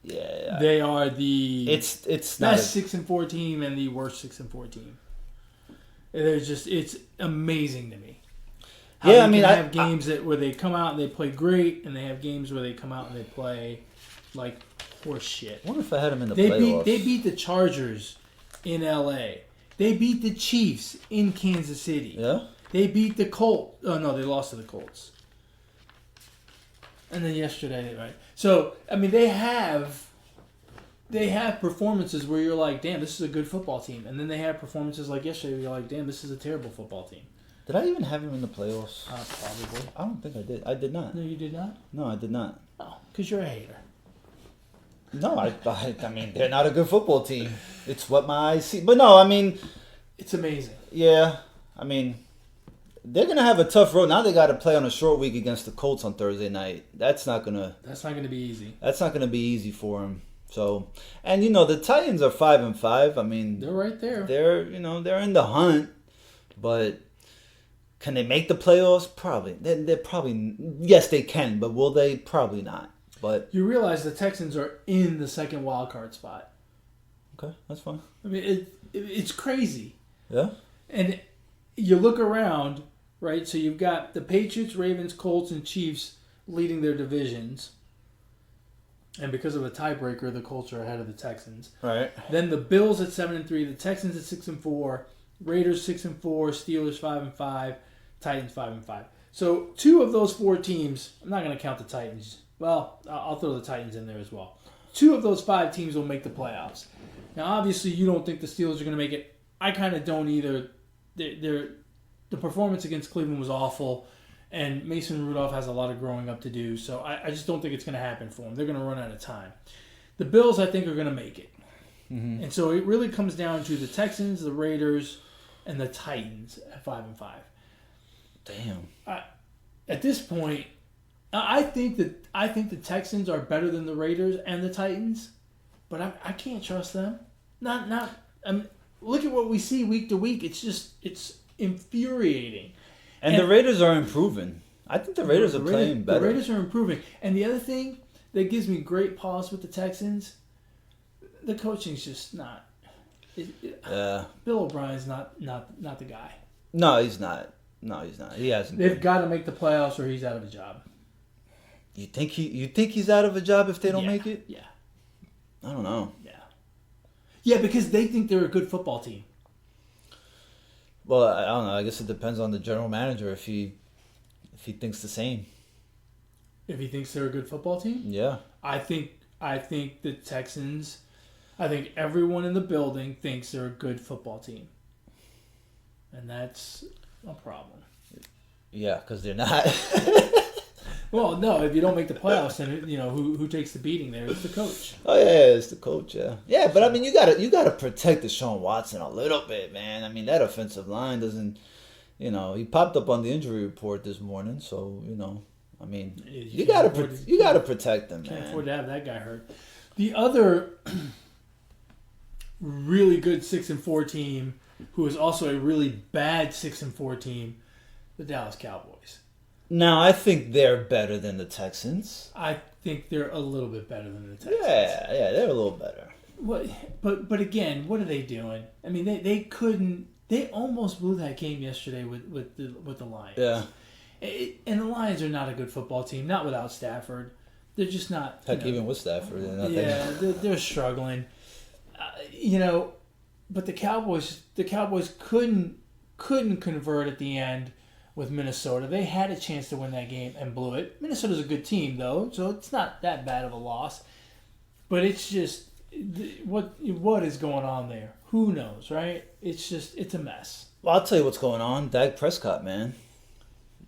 Yeah. They are the it's best 6-4 team and the worst 6-4 team. It's amazing to me. They have games where they come out and they play great, and they have games where they come out and they play like horse shit. I wonder if I had them in the playoffs. They beat the Chargers in L.A. They beat the Chiefs in Kansas City. Yeah. They beat the Colts. Oh no, they lost to the Colts. And then yesterday, right? So they have performances where you're like, damn, this is a good football team, and then they have performances like yesterday where you're like, damn, this is a terrible football team. Did I even have him in the playoffs? Probably. I don't think I did. I did not. No, you did not? No, I did not. Oh, because you're a hater. No, I mean, they're not a good football team. It's what my eyes see. But no, I mean... It's amazing. Yeah. I mean, they're going to have a tough road. Now they got to play on a short week against the Colts on Thursday night. That's not going to be easy. That's not going to be easy for them. So, and the Titans are 5-5. I mean... They're right there. They're in the hunt. But... Can they make the playoffs? Probably. They're probably... Yes, they can, but will they? Probably not. But you realize the Texans are in the second wild card spot. Okay, that's fine. I mean, it's crazy. Yeah. And you look around, right? So you've got the Patriots, Ravens, Colts, and Chiefs leading their divisions. And because of a tiebreaker, the Colts are ahead of the Texans. Right. Then the Bills at 7-3, the Texans at 6-4, Raiders 6-4, Steelers 5-5, Titans 5-5. So 2 of those 4 teams, I'm not going to count the Titans. Well, I'll throw the Titans in there as well. 2 of those 5 teams will make the playoffs. Now, obviously, you don't think the Steelers are going to make it. I kind of don't either. The performance against Cleveland was awful, and Mason Rudolph has a lot of growing up to do, so I just don't think it's going to happen for them. They're going to run out of time. The Bills, I think, are going to make it. Mm-hmm. And so it really comes down to the Texans, the Raiders, and the Titans at 5-5. Damn. At this point, I think the Texans are better than the Raiders and the Titans, but I can't trust them. Look at what we see week to week. It's infuriating. And the Raiders are improving. I think the Raiders are playing better. The Raiders are improving. And the other thing that gives me great pause with the Texans, the coaching's just not. Bill O'Brien's not the guy. No, he's not. He hasn't. They've got to make the playoffs or he's out of a job. You think he's out of a job if they don't make it? Yeah. I don't know. Yeah, because they think they're a good football team. Well, I don't know. I guess it depends on the general manager if he thinks the same. If he thinks they're a good football team? Yeah. I think the Texans, I think everyone in the building thinks they're a good football team. And that's a problem. Yeah, because they're not. Well, no, if you don't make the playoffs, then who takes the beating there? It's the coach. Oh yeah, it's the coach. Yeah. But I mean, you gotta protect Deshaun Watson a little bit, man. I mean, that offensive line doesn't. He popped up on the injury report this morning, so I mean, you gotta protect them, man. Can't afford to have that guy hurt. The other really good 6-4 team, who is also a really bad 6-4 team, the Dallas Cowboys. Now, I think they're better than the Texans. I think they're a little bit better than the Texans. Yeah, they're a little better. But again, what are they doing? I mean, they couldn't. They almost blew that game yesterday with the Lions. Yeah. And the Lions are not a good football team, not without Stafford. They're just not. Heck, even with Stafford, they're struggling. But the Cowboys couldn't convert at the end with Minnesota. They had a chance to win that game and blew it. Minnesota's a good team, though, so it's not that bad of a loss. But it's just, what is going on there? Who knows, right? It's a mess. Well, I'll tell you what's going on. Dak Prescott, man.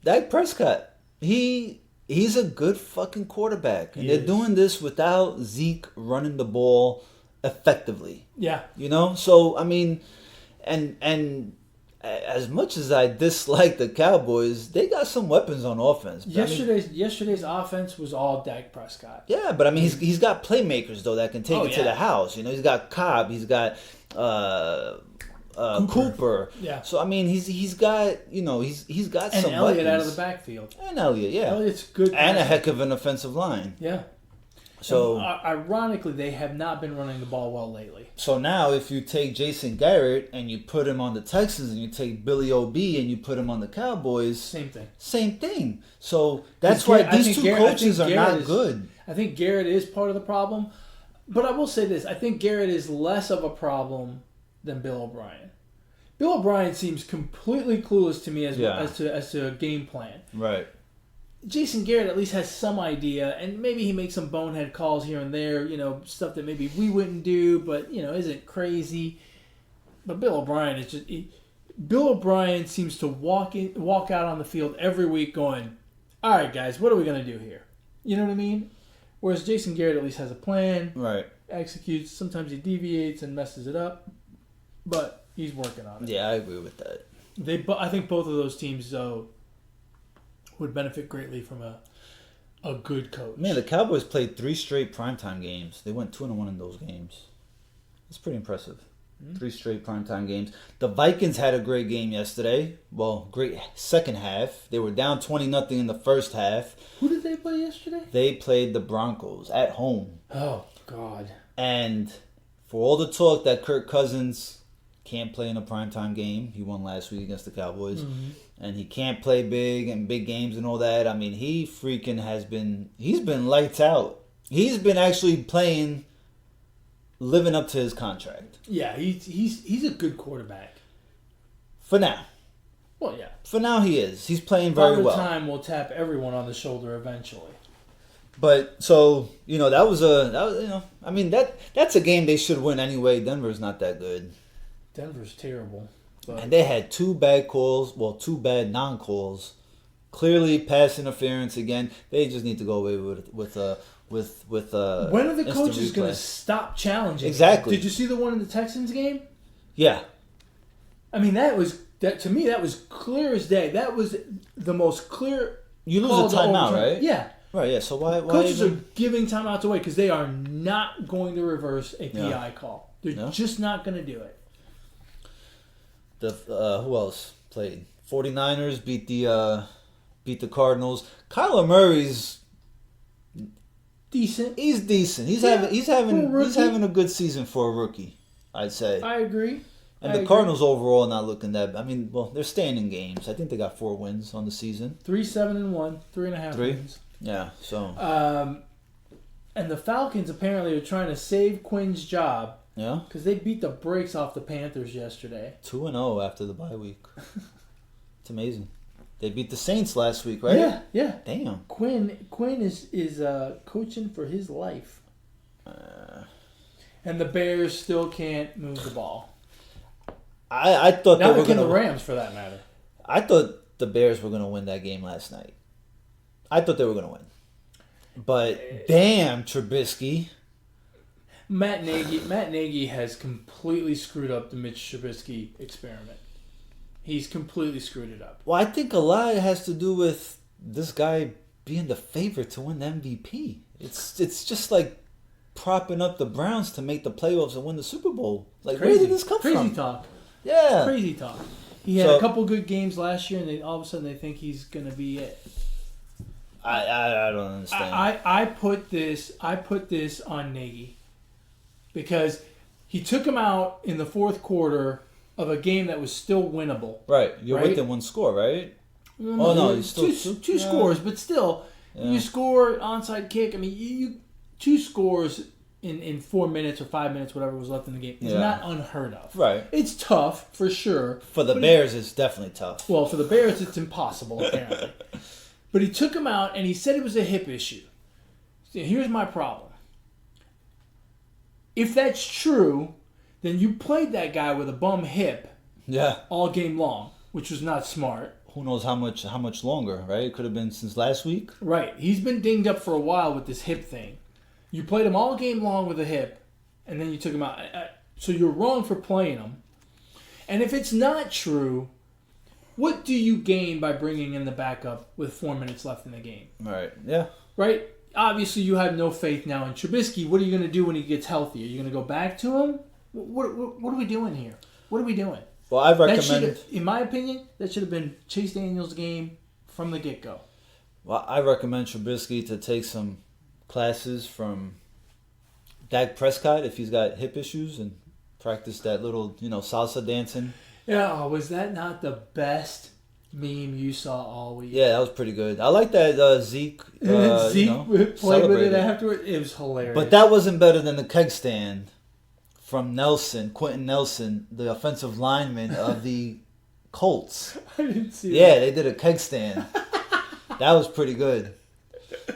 Dak Prescott. He's a good fucking quarterback. And they're doing this without Zeke running the ball effectively. Yeah. So, I mean, and as much as I dislike the Cowboys, they got some weapons on offense. Yesterday's offense was all Dak Prescott. Yeah, but I mean, he's got playmakers though that can take it to the house. He's got Cobb, he's got Cooper. Yeah. So I mean, he's got he's got and some Elliott weapons. out of the backfield. And Elliott, yeah. Elliott's good. And a heck of an offensive line. Yeah. So ironically, they have not been running the ball well lately. So now, if you take Jason Garrett and you put him on the Texans, and you take Billy O.B. and you put him on the Cowboys, same thing. Same thing. So that's why these two coaches are not good. I think Garrett is part of the problem, but I will say this: I think Garrett is less of a problem than Bill O'Brien. Bill O'Brien seems completely clueless to me as to a game plan. Right. Jason Garrett at least has some idea, and maybe he makes some bonehead calls here and there, stuff that maybe we wouldn't do, but, isn't crazy. But Bill O'Brien is just... Bill O'Brien seems to walk out on the field every week going, all right, guys, what are we going to do here? You know what I mean? Whereas Jason Garrett at least has a plan. Right. Executes. Sometimes he deviates and messes it up, but he's working on it. Yeah, I agree with that. I think both of those teams, though, would benefit greatly from a good coach. Man, the Cowboys played 3 straight primetime games. They went 2-1 in those games. It's pretty impressive. 3 straight primetime games. The Vikings had a great game yesterday. Well, great second half. They were down 20-0 in the first half. Who did they play yesterday? They played the Broncos at home. Oh, God. And for all the talk that Kirk Cousins can't play in a primetime game, he won last week against the Cowboys. Mm-hmm. And he can't play big games and all that. I mean, he's been lights out. He's been actually playing, living up to his contract. Yeah, he's a good quarterback. For now. Well, yeah. For now, he is. He's playing very well. Time will tap everyone on the shoulder eventually. But so that was I mean that's a game they should win anyway. Denver's not that good. Denver's terrible. But... And they had 2 bad calls. Well, 2 bad non-calls. Clearly pass interference again. They just need to go away with when are the coaches going to stop challenging? Exactly. Did you see the one in the Texans game? Yeah. I mean, to me that was clear as day. That was the most clear. You lose a timeout, right? Yeah. Right. Yeah. So why coaches are giving timeouts away because they are not going to reverse a PI call. They're just not going to do it. Who else played? 49ers beat the Cardinals. Kyler Murray's decent. He's decent. He's having a good season for a rookie, I'd say. I agree. And the Cardinals overall not looking that. I mean, well, they're staying in games. I think they got 4 wins on the season. 3-7-1, 3.5 wins. Yeah. So. And the Falcons apparently are trying to save Quinn's job. Yeah. Because they beat the brakes off the Panthers yesterday. 2-0 after the bye week. It's amazing. They beat the Saints last week, right? Yeah. Damn. Quinn is coaching for his life. And the Bears still can't move the ball. I thought now they were going to. the Rams, for that matter. I thought the Bears were going to win that game last night. I thought they were going to win. But damn, Trubisky. Matt Nagy has completely screwed up the Mitch Trubisky experiment. He's completely screwed it up. Well, I think a lot has to do with this guy being the favorite to win the MVP. It's just like propping up the Browns to make the playoffs and win the Super Bowl. Like, crazy. Where did this come from? Crazy talk. Yeah. Crazy talk. He had a couple good games last year, and all of a sudden they think he's going to be it. I don't understand. I put this on Nagy because he took him out in the fourth quarter of a game that was still winnable. Right. You're within 1 score, right? No, still two scores, but still, you score onside kick. I mean, you 2 scores in 4 minutes or 5 minutes, whatever was left in the game. It's not unheard of. Right. It's tough for sure. For the Bears, it's definitely tough. Well, for the Bears, it's impossible apparently. But he took him out, and he said it was a hip issue. So here's my problem. If that's true, then you played that guy with a bum hip all game long, which was not smart. Who knows how much longer, right? It could have been since last week. Right. He's been dinged up for a while with this hip thing. You played him all game long with a hip, and then you took him out. So you're wrong for playing him. And if it's not true, what do you gain by bringing in the backup with 4 minutes left in the game? Right. Yeah. Right? Obviously, you have no faith now in Trubisky. What are you going to do when he gets healthy? Are you going to go back to him? What are we doing here? What are we doing? Well, I recommend... In my opinion, that should have been Chase Daniel's game from the get-go. Well, I recommend Trubisky to take some classes from Dak Prescott if he's got hip issues and practice that little, salsa dancing. Yeah, was that not the best meme you saw all week? Yeah, that was pretty good. I like that Zeke. Zeke played with it afterward. It was hilarious. But that wasn't better than the keg stand from Quentin Nelson, the offensive lineman of the Colts. I didn't see that. Yeah, they did a keg stand. That was pretty good.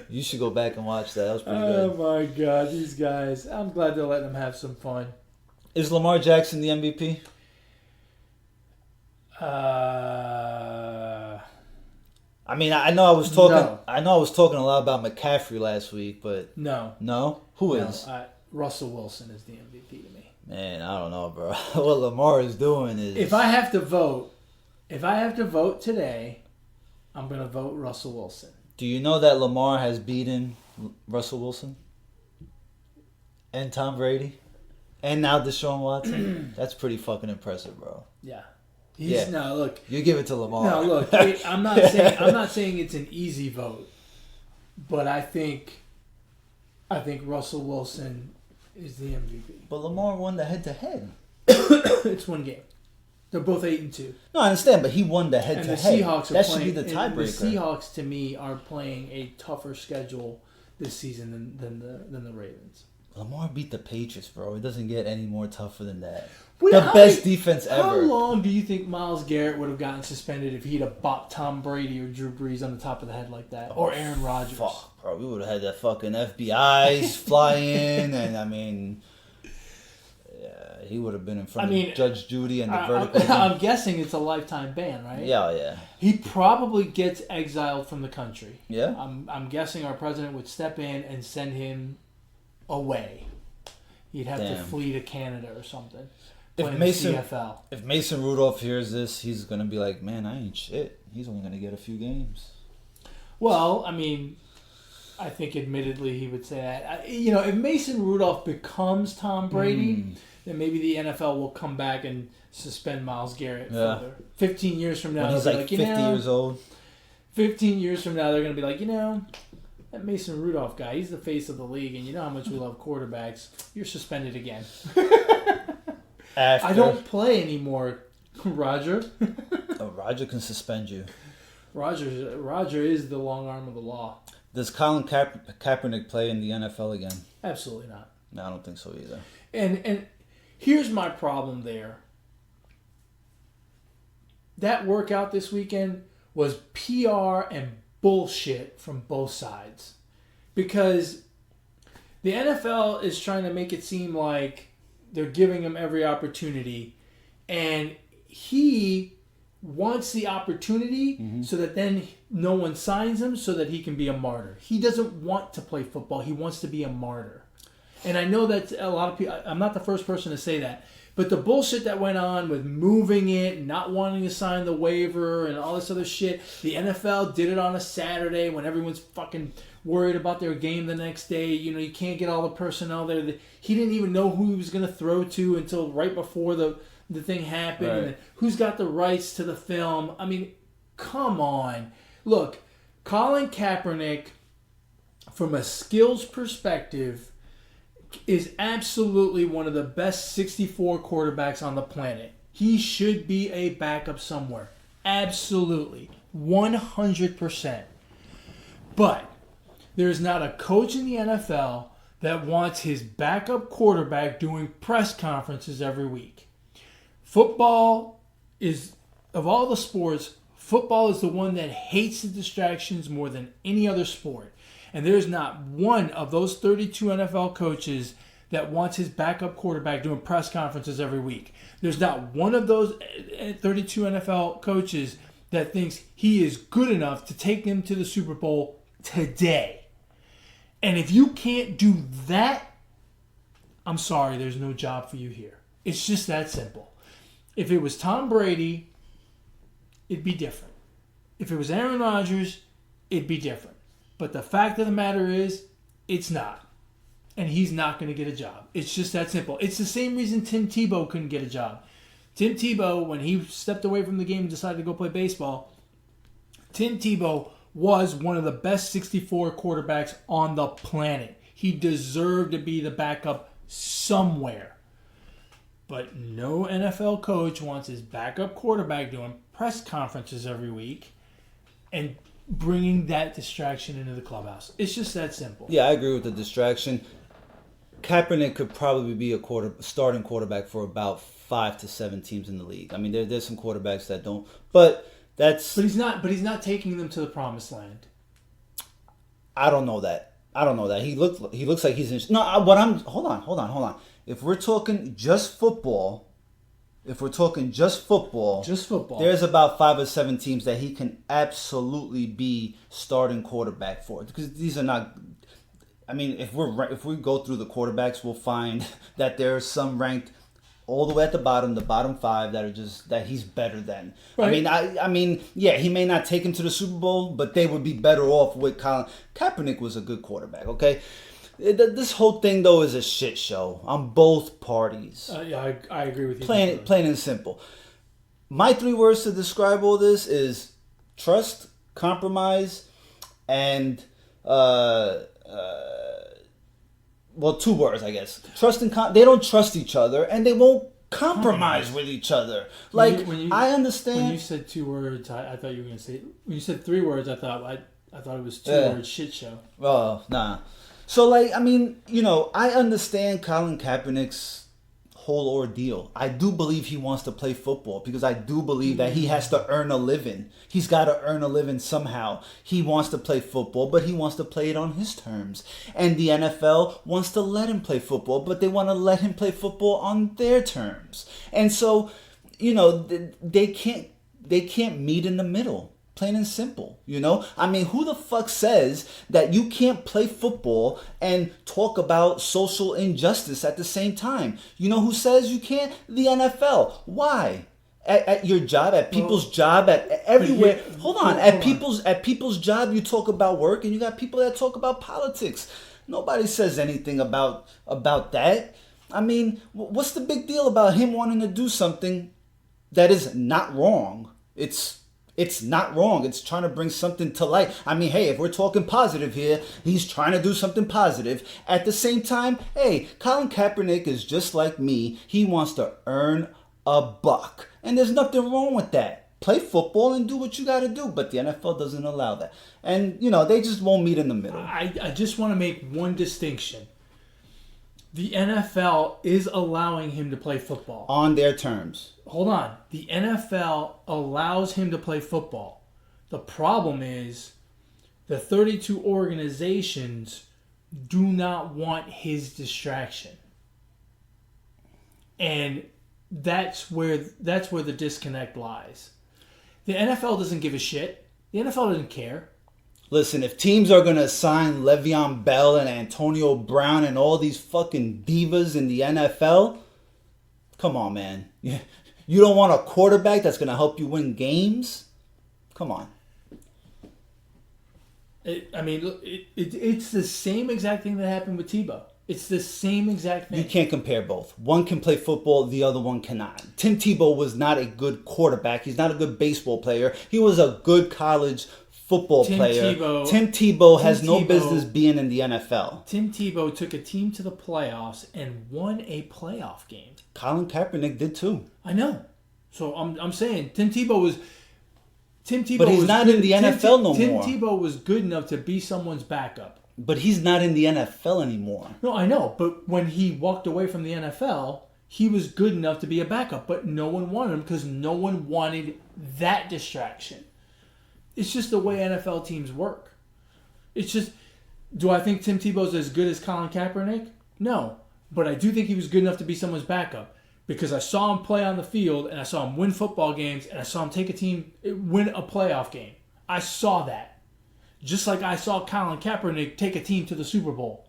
You should go back and watch that. That was pretty good. Oh my God, these guys! I'm glad they're letting them have some fun. Is Lamar Jackson the MVP? I mean, I know I was talking. No. I know I was talking a lot about McCaffrey last week, but no. Who is? Russell Wilson is the MVP to me. Man, I don't know, bro. What Lamar is doing is. If I have to vote today, I'm gonna vote Russell Wilson. Do you know that Lamar has beaten Russell Wilson and Tom Brady and now Deshaun Watson? That's pretty fucking impressive, bro. Yeah. No, look. You give it to Lamar. No, look. I'm not saying it's an easy vote, but I think Russell Wilson is the MVP. But Lamar won the head-to-head. It's one game. They're both 8-2. No, I understand, but he won the head-to-head. And the Seahawks that should be the tiebreaker. The Seahawks, to me, are playing a tougher schedule this season than the Ravens. Lamar beat the Patriots, bro. It doesn't get any more tougher than that. Wait, the best defense ever. How long do you think Myles Garrett would have gotten suspended if he'd have bopped Tom Brady or Drew Brees on the top of the head like that? Or Aaron Rodgers? Fuck, bro. We would have had that fucking FBI's fly in, and I mean... Yeah, he would have been in front of Judge Judy and the verdict. I'm guessing it's a lifetime ban, right? Yeah. He probably gets exiled from the country. Yeah. I'm guessing our president would step in and send him away. He'd have to flee to Canada or something. If Mason Rudolph hears this, he's going to be like, man, I ain't shit. He's only going to get a few games. Well, I mean, I think admittedly he would say that. If Mason Rudolph becomes Tom Brady, then maybe the NFL will come back and suspend Myles Garrett further. 15 years from now, when he's like 50 years old. 15 years from now, they're going to be like, that Mason Rudolph guy, he's the face of the league, and you know how much we love quarterbacks. You're suspended again. I don't play anymore, Roger. Roger can suspend you. Roger is the long arm of the law. Does Colin Kaepernick play in the NFL again? Absolutely not. No, I don't think so either. And here's my problem there. That workout this weekend was PR and bullshit from both sides. Because the NFL is trying to make it seem like they're giving him every opportunity, and he wants the opportunity so that then no one signs him so that he can be a martyr. He doesn't want to play football. He wants to be a martyr. And I know that a lot of people, I'm not the first person to say that, but the bullshit that went on with moving it and not wanting to sign the waiver and all this other shit, the NFL did it on a Saturday when everyone's fucking worried about their game the next day. You can't get all the personnel there. He didn't even know who he was going to throw to until right before the thing happened. Right. And who's got the rights to the film? I mean, come on. Look, Colin Kaepernick, from a skills perspective, is absolutely one of the best 64 quarterbacks on the planet. He should be a backup somewhere. Absolutely. 100%. But there's not a coach in the NFL that wants his backup quarterback doing press conferences every week. Football is, of all the sports, football is the one that hates the distractions more than any other sport. And there's not one of those 32 NFL coaches that wants his backup quarterback doing press conferences every week. There's not one of those 32 NFL coaches that thinks he is good enough to take them to the Super Bowl today. And if you can't do that, I'm sorry, there's no job for you here. It's just that simple. If it was Tom Brady, it'd be different. If it was Aaron Rodgers, it'd be different. But the fact of the matter is, it's not. And he's not going to get a job. It's just that simple. It's the same reason Tim Tebow couldn't get a job. Tim Tebow, when he stepped away from the game and decided to go play baseball, Tim Tebow was one of the best 64 quarterbacks on the planet. He deserved to be the backup somewhere. But no NFL coach wants his backup quarterback doing press conferences every week and bringing that distraction into the clubhouse. It's just that simple. Yeah, I agree with the distraction. Kaepernick could probably be a starting quarterback for about 5 to 7 teams in the league. I mean, there's some quarterbacks that don't, but he's not taking them to the promised land. I don't know that. He looks like he's in. No, hold on. If we're talking just football, there's about 5 or 7 teams that he can absolutely be starting quarterback for, because these are not. I mean, if we go through the quarterbacks, we'll find that there are some ranked all the way at the bottom 5 that he's better than. Right. I mean, yeah, he may not take him to the Super Bowl, but they would be better off with Colin. Kaepernick was a good quarterback, okay? This whole thing, though, is a shit show on both parties. Yeah, I agree with you. Plain and simple. My 3 words to describe all this is trust, compromise, and 2 words, I guess. Trust and they don't trust each other, and they won't compromise with each other. Like, I understand. When you said 2 words, I thought you were going to say. When you said 3 words, I thought it was 2 words. Shit show. Oh, nah. So, like, I mean, I understand Colin Kaepernick's whole ordeal. I do believe he wants to play football because I do believe that he has to earn a living. He's got to earn a living somehow. He wants to play football, but he wants to play it on his terms. And the NFL wants to let him play football, but they want to let him play football on their terms. And so, they can't meet in the middle. Plain and simple, I mean, who the fuck says that you can't play football and talk about social injustice at the same time? You know who says you can't? The NFL. Why? At your job, at people's job, at everywhere. At people's job, you talk about work, and you got people that talk about politics. Nobody says anything about that. I mean, what's the big deal about him wanting to do something that is not wrong? It's not wrong. It's trying to bring something to light. I mean, hey, if we're talking positive here, he's trying to do something positive. At the same time, hey, Colin Kaepernick is just like me. He wants to earn a buck. And there's nothing wrong with that. Play football and do what you got to do. But the NFL doesn't allow that. And, they just won't meet in the middle. I just want to make one distinction. The NFL is allowing him to play football. On their terms. Hold on. The NFL allows him to play football. The problem is the 32 organizations do not want his distraction. And that's where the disconnect lies. The NFL doesn't give a shit. The NFL doesn't care. Listen, if teams are going to sign Le'Veon Bell and Antonio Brown and all these fucking divas in the NFL, come on, man. You don't want a quarterback that's going to help you win games? Come on. It's the same exact thing that happened with Tebow. It's the same exact thing. You can't compare both. One can play football, the other one cannot. Tim Tebow was not a good quarterback. He's not a good baseball player. He was a good college football player. Tim Tebow has no business being in the NFL. Tim Tebow took a team to the playoffs and won a playoff game. Colin Kaepernick did too. I know. So I'm saying Tim Tebow was But he's not in the NFL no more. Tim Tebow was good enough to be someone's backup. But he's not in the NFL anymore. No, I know. But when he walked away from the NFL, he was good enough to be a backup. But no one wanted him because no one wanted that distraction. It's just the way NFL teams work. It's just, do I think Tim Tebow's as good as Colin Kaepernick? No. But I do think he was good enough to be someone's backup. Because I saw him play on the field, and I saw him win football games, and I saw him take a team, win a playoff game. I saw that. Just like I saw Colin Kaepernick take a team to the Super Bowl.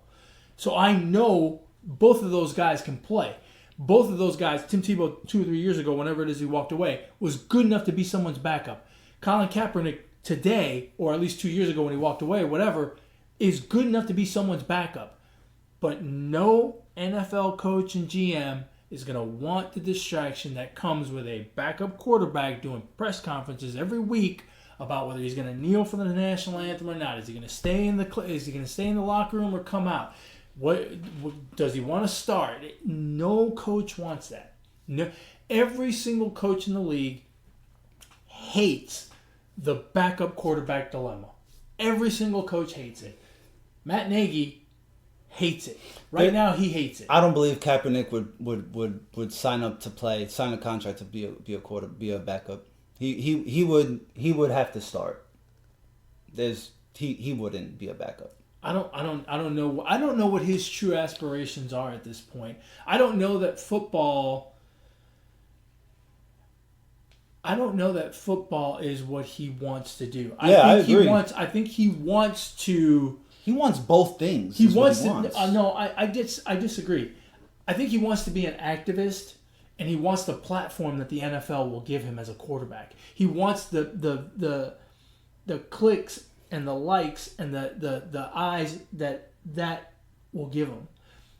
So I know both of those guys can play. Both of those guys, Tim Tebow 2 or 3 years ago, whenever it is he walked away, was good enough to be someone's backup. Colin Kaepernick today, or at least 2 years ago when he walked away, whatever, is good enough to be someone's backup. But no NFL coach and GM is going to want the distraction that comes with a backup quarterback doing press conferences every week about whether he's going to kneel for the national anthem or not. Is he going to stay in the locker room or come out? What does he want to start? No coach wants that. No, every single coach in the league hates the backup quarterback dilemma. Every single coach hates it. Matt Nagy hates it. Right now, he hates it. I don't believe Kaepernick would sign a contract to be a backup. He would have to start. He wouldn't be a backup. I don't know what his true aspirations are at this point. I don't know that football is what he wants to do. I agree. I think he wants to. He wants both things. He wants. No, I disagree. I think he wants to be an activist, and he wants the platform that the NFL will give him as a quarterback. He wants the clicks and the likes and the eyes that will give him,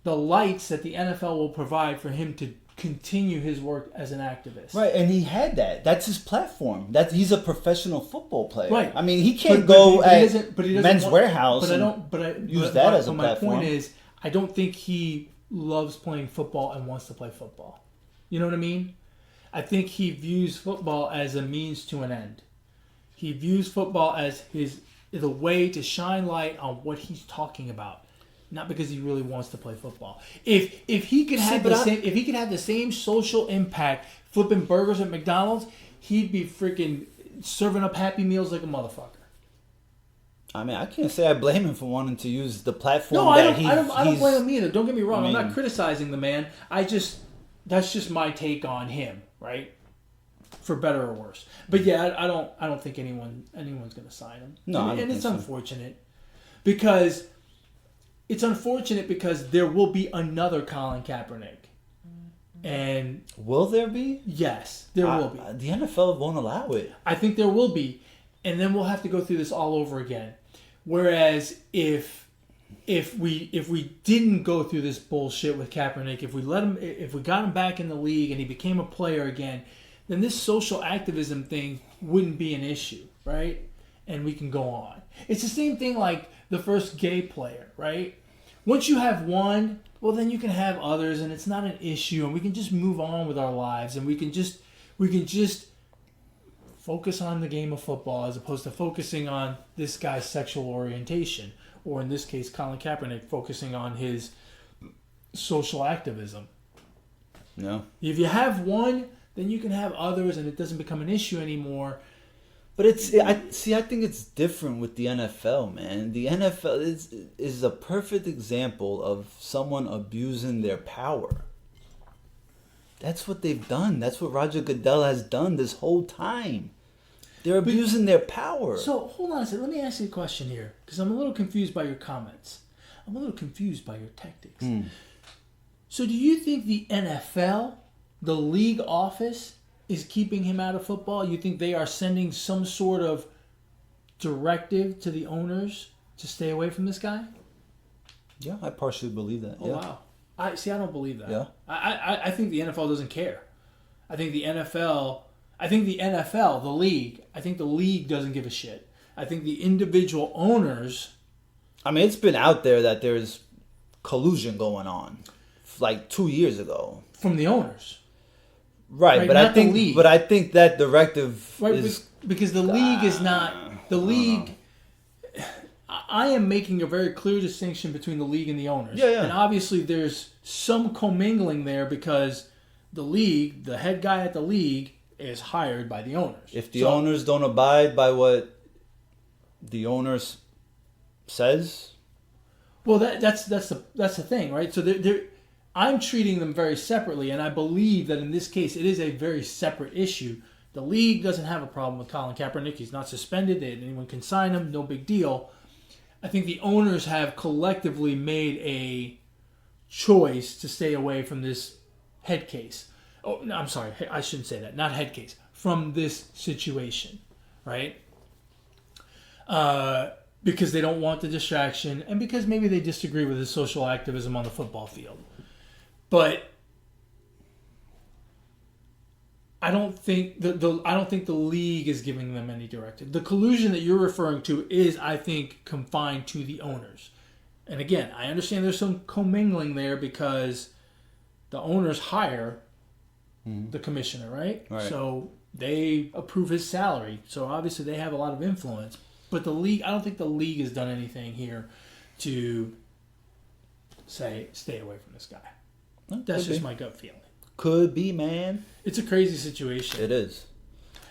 the lights that the NFL will provide for him to continue his work as an activist. Right, and he had that. That's his platform. He's a professional football player. Right. I mean, he can't go at Men's Warehouse and use that as a platform. My point is, I don't think he loves playing football and wants to play football. You know what I mean? I think he views football as a means to an end. He views football as the way to shine light on what he's talking about. not because he really wants to play football. If he could have if he could have the same social impact flipping burgers at McDonald's, he'd be freaking serving up Happy Meals like a motherfucker. I mean, I can't say I blame him for wanting to use the platform. No, I don't blame him either. Don't get me wrong. I'm not criticizing the man. That's just my take on him, right? For better or worse. But yeah, I don't think anyone's going to sign him. No, and it's unfortunate because there will be another Colin Kaepernick. And will there be? Yes, there will be. The NFL won't allow it. I think there will be, and then we'll have to go through this all over again. Whereas if we didn't go through this bullshit with Kaepernick, if we got him back in the league and he became a player again, then this social activism thing wouldn't be an issue, right? And we can go on. It's the same thing like the first gay player, right? Once you have one, well, then you can have others, and it's not an issue, and we can just move on with our lives, and we can just focus on the game of football as opposed to focusing on this guy's sexual orientation, or in this case, Colin Kaepernick focusing on his social activism. No. If you have one, then you can have others, and it doesn't become an issue anymore. But I think it's different with the NFL, man. The NFL is a perfect example of someone abusing their power. That's what they've done. That's what Roger Goodell has done this whole time. They're abusing their power. So, hold on a second. Let me ask you a question here, because I'm a little confused by your comments. I'm a little confused by your tactics. So, do you think the NFL, the league office, is keeping him out of football? You think they are sending some sort of directive to the owners to stay away from this guy? Yeah, I partially believe that. Oh, yeah. Wow. I don't believe that. Yeah. I think the NFL doesn't care. I think the NFL, the league, I think the league doesn't give a shit. I think the individual owners... I mean, it's been out there that there's collusion going on, like 2 years ago. From the owners. Right, but I think that directive is... Because the league is not... The league... I am making a very clear distinction between the league and the owners. Yeah. And obviously there's some commingling there because the league, the head guy at the league, is hired by the owners. If the owners don't abide by what the owners says... Well, that's the thing, right? So I'm treating them very separately, and I believe that in this case it is a very separate issue. The league doesn't have a problem with Colin Kaepernick. He's not suspended. Anyone can sign him. No big deal. I think the owners have collectively made a choice to stay away from this head case. Oh, no, I'm sorry. I shouldn't say that. Not head case. From this situation, right? Because they don't want the distraction and because maybe they disagree with his social activism on the football field. But I don't think the league is giving them any directive. The collusion that you're referring to is, I think, confined to the owners. And again, I understand there's some commingling there because the owners hire the commissioner, right? So they approve his salary. So obviously they have a lot of influence. But the league, I don't think the league has done anything here to say, stay away from this guy. That's just my gut feeling. Could be, man. It's a crazy situation. It is.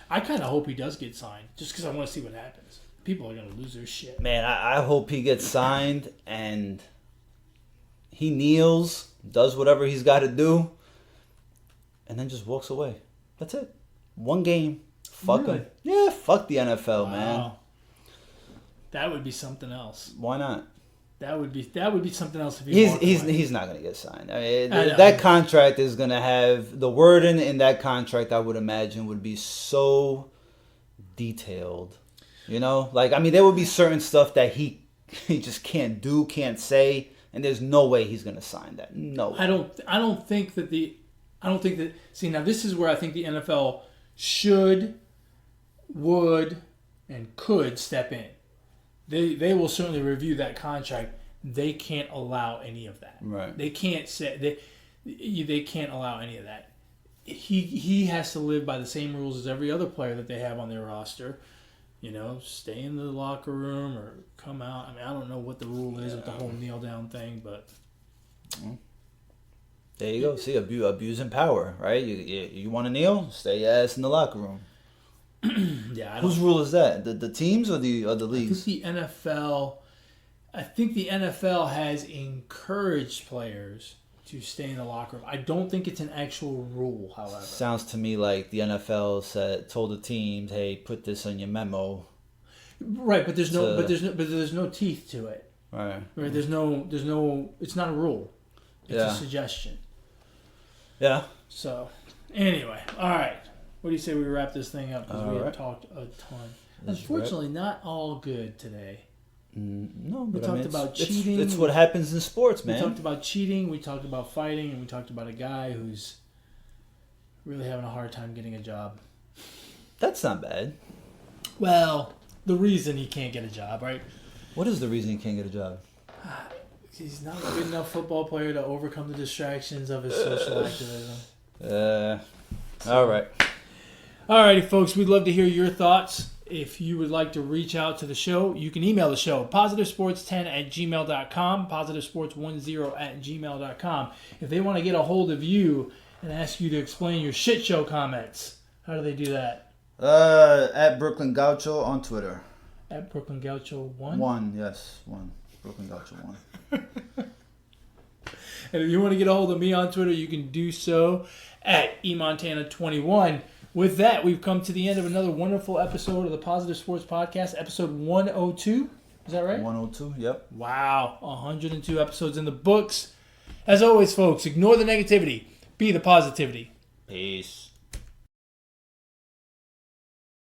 I kind of hope he does get signed, just because I want to see what happens. People are going to lose their shit. Man, I hope he gets signed and he kneels, does whatever he's got to do, and then just walks away. That's it. One game. Fuck him. Yeah, fuck the NFL, man. That would be something else. Why not? That would be something else if he's not going to get signed. I mean, that contract is going to have the wording in that contract. I would imagine would be so detailed. You know, like I mean, there would be certain stuff that he just can't do, can't say, and there's no way he's going to sign that. No. I don't think that. See, now this is where I think the NFL should, would, and could step in. They will certainly review that contract. They can't allow any of that. Right. They can't say they can't allow any of that. He has to live by the same rules as every other player that they have on their roster. stay in the locker room or come out. I mean, I don't know what the rule is with the whole kneel down thing, but there you go. See, abusing power, right? You want to kneel? Stay your ass in the locker room. Yeah. Whose rule is that? The teams or the leagues? I think the NFL has encouraged players to stay in the locker room. I don't think it's an actual rule, however. Sounds to me like the NFL told the teams, "Hey, put this on your memo." Right, but there's no teeth to it. Right. There's no. It's not a rule. It's a suggestion. Yeah. So, anyway, all right. What do you say we wrap this thing up? Because we have talked a ton. Unfortunately, not all good today. No, we talked about cheating. It's what happens in sports, man. We talked about cheating. We talked about fighting, and we talked about a guy who's really having a hard time getting a job. That's not bad. Well, the reason he can't get a job, right? What is the reason he can't get a job? He's not a good enough football player to overcome the distractions of his social activism. All right. Alrighty, folks. We'd love to hear your thoughts. If you would like to reach out to the show, you can email the show, positivesports10@gmail.com, positivesports10@gmail.com. If they want to get a hold of you and ask you to explain your shit show comments, how do they do that? At Brooklyn Gaucho on Twitter. At Brooklyn Gaucho 1? 1, yes, 1. Brooklyn Gaucho 1. And if you want to get a hold of me on Twitter, you can do so at eMontana21. With that, we've come to the end of another wonderful episode of the Positive Sports Podcast, episode 102. Is that right? 102, yep. Wow, 102 episodes in the books. As always, folks, ignore the negativity. Be the positivity. Peace.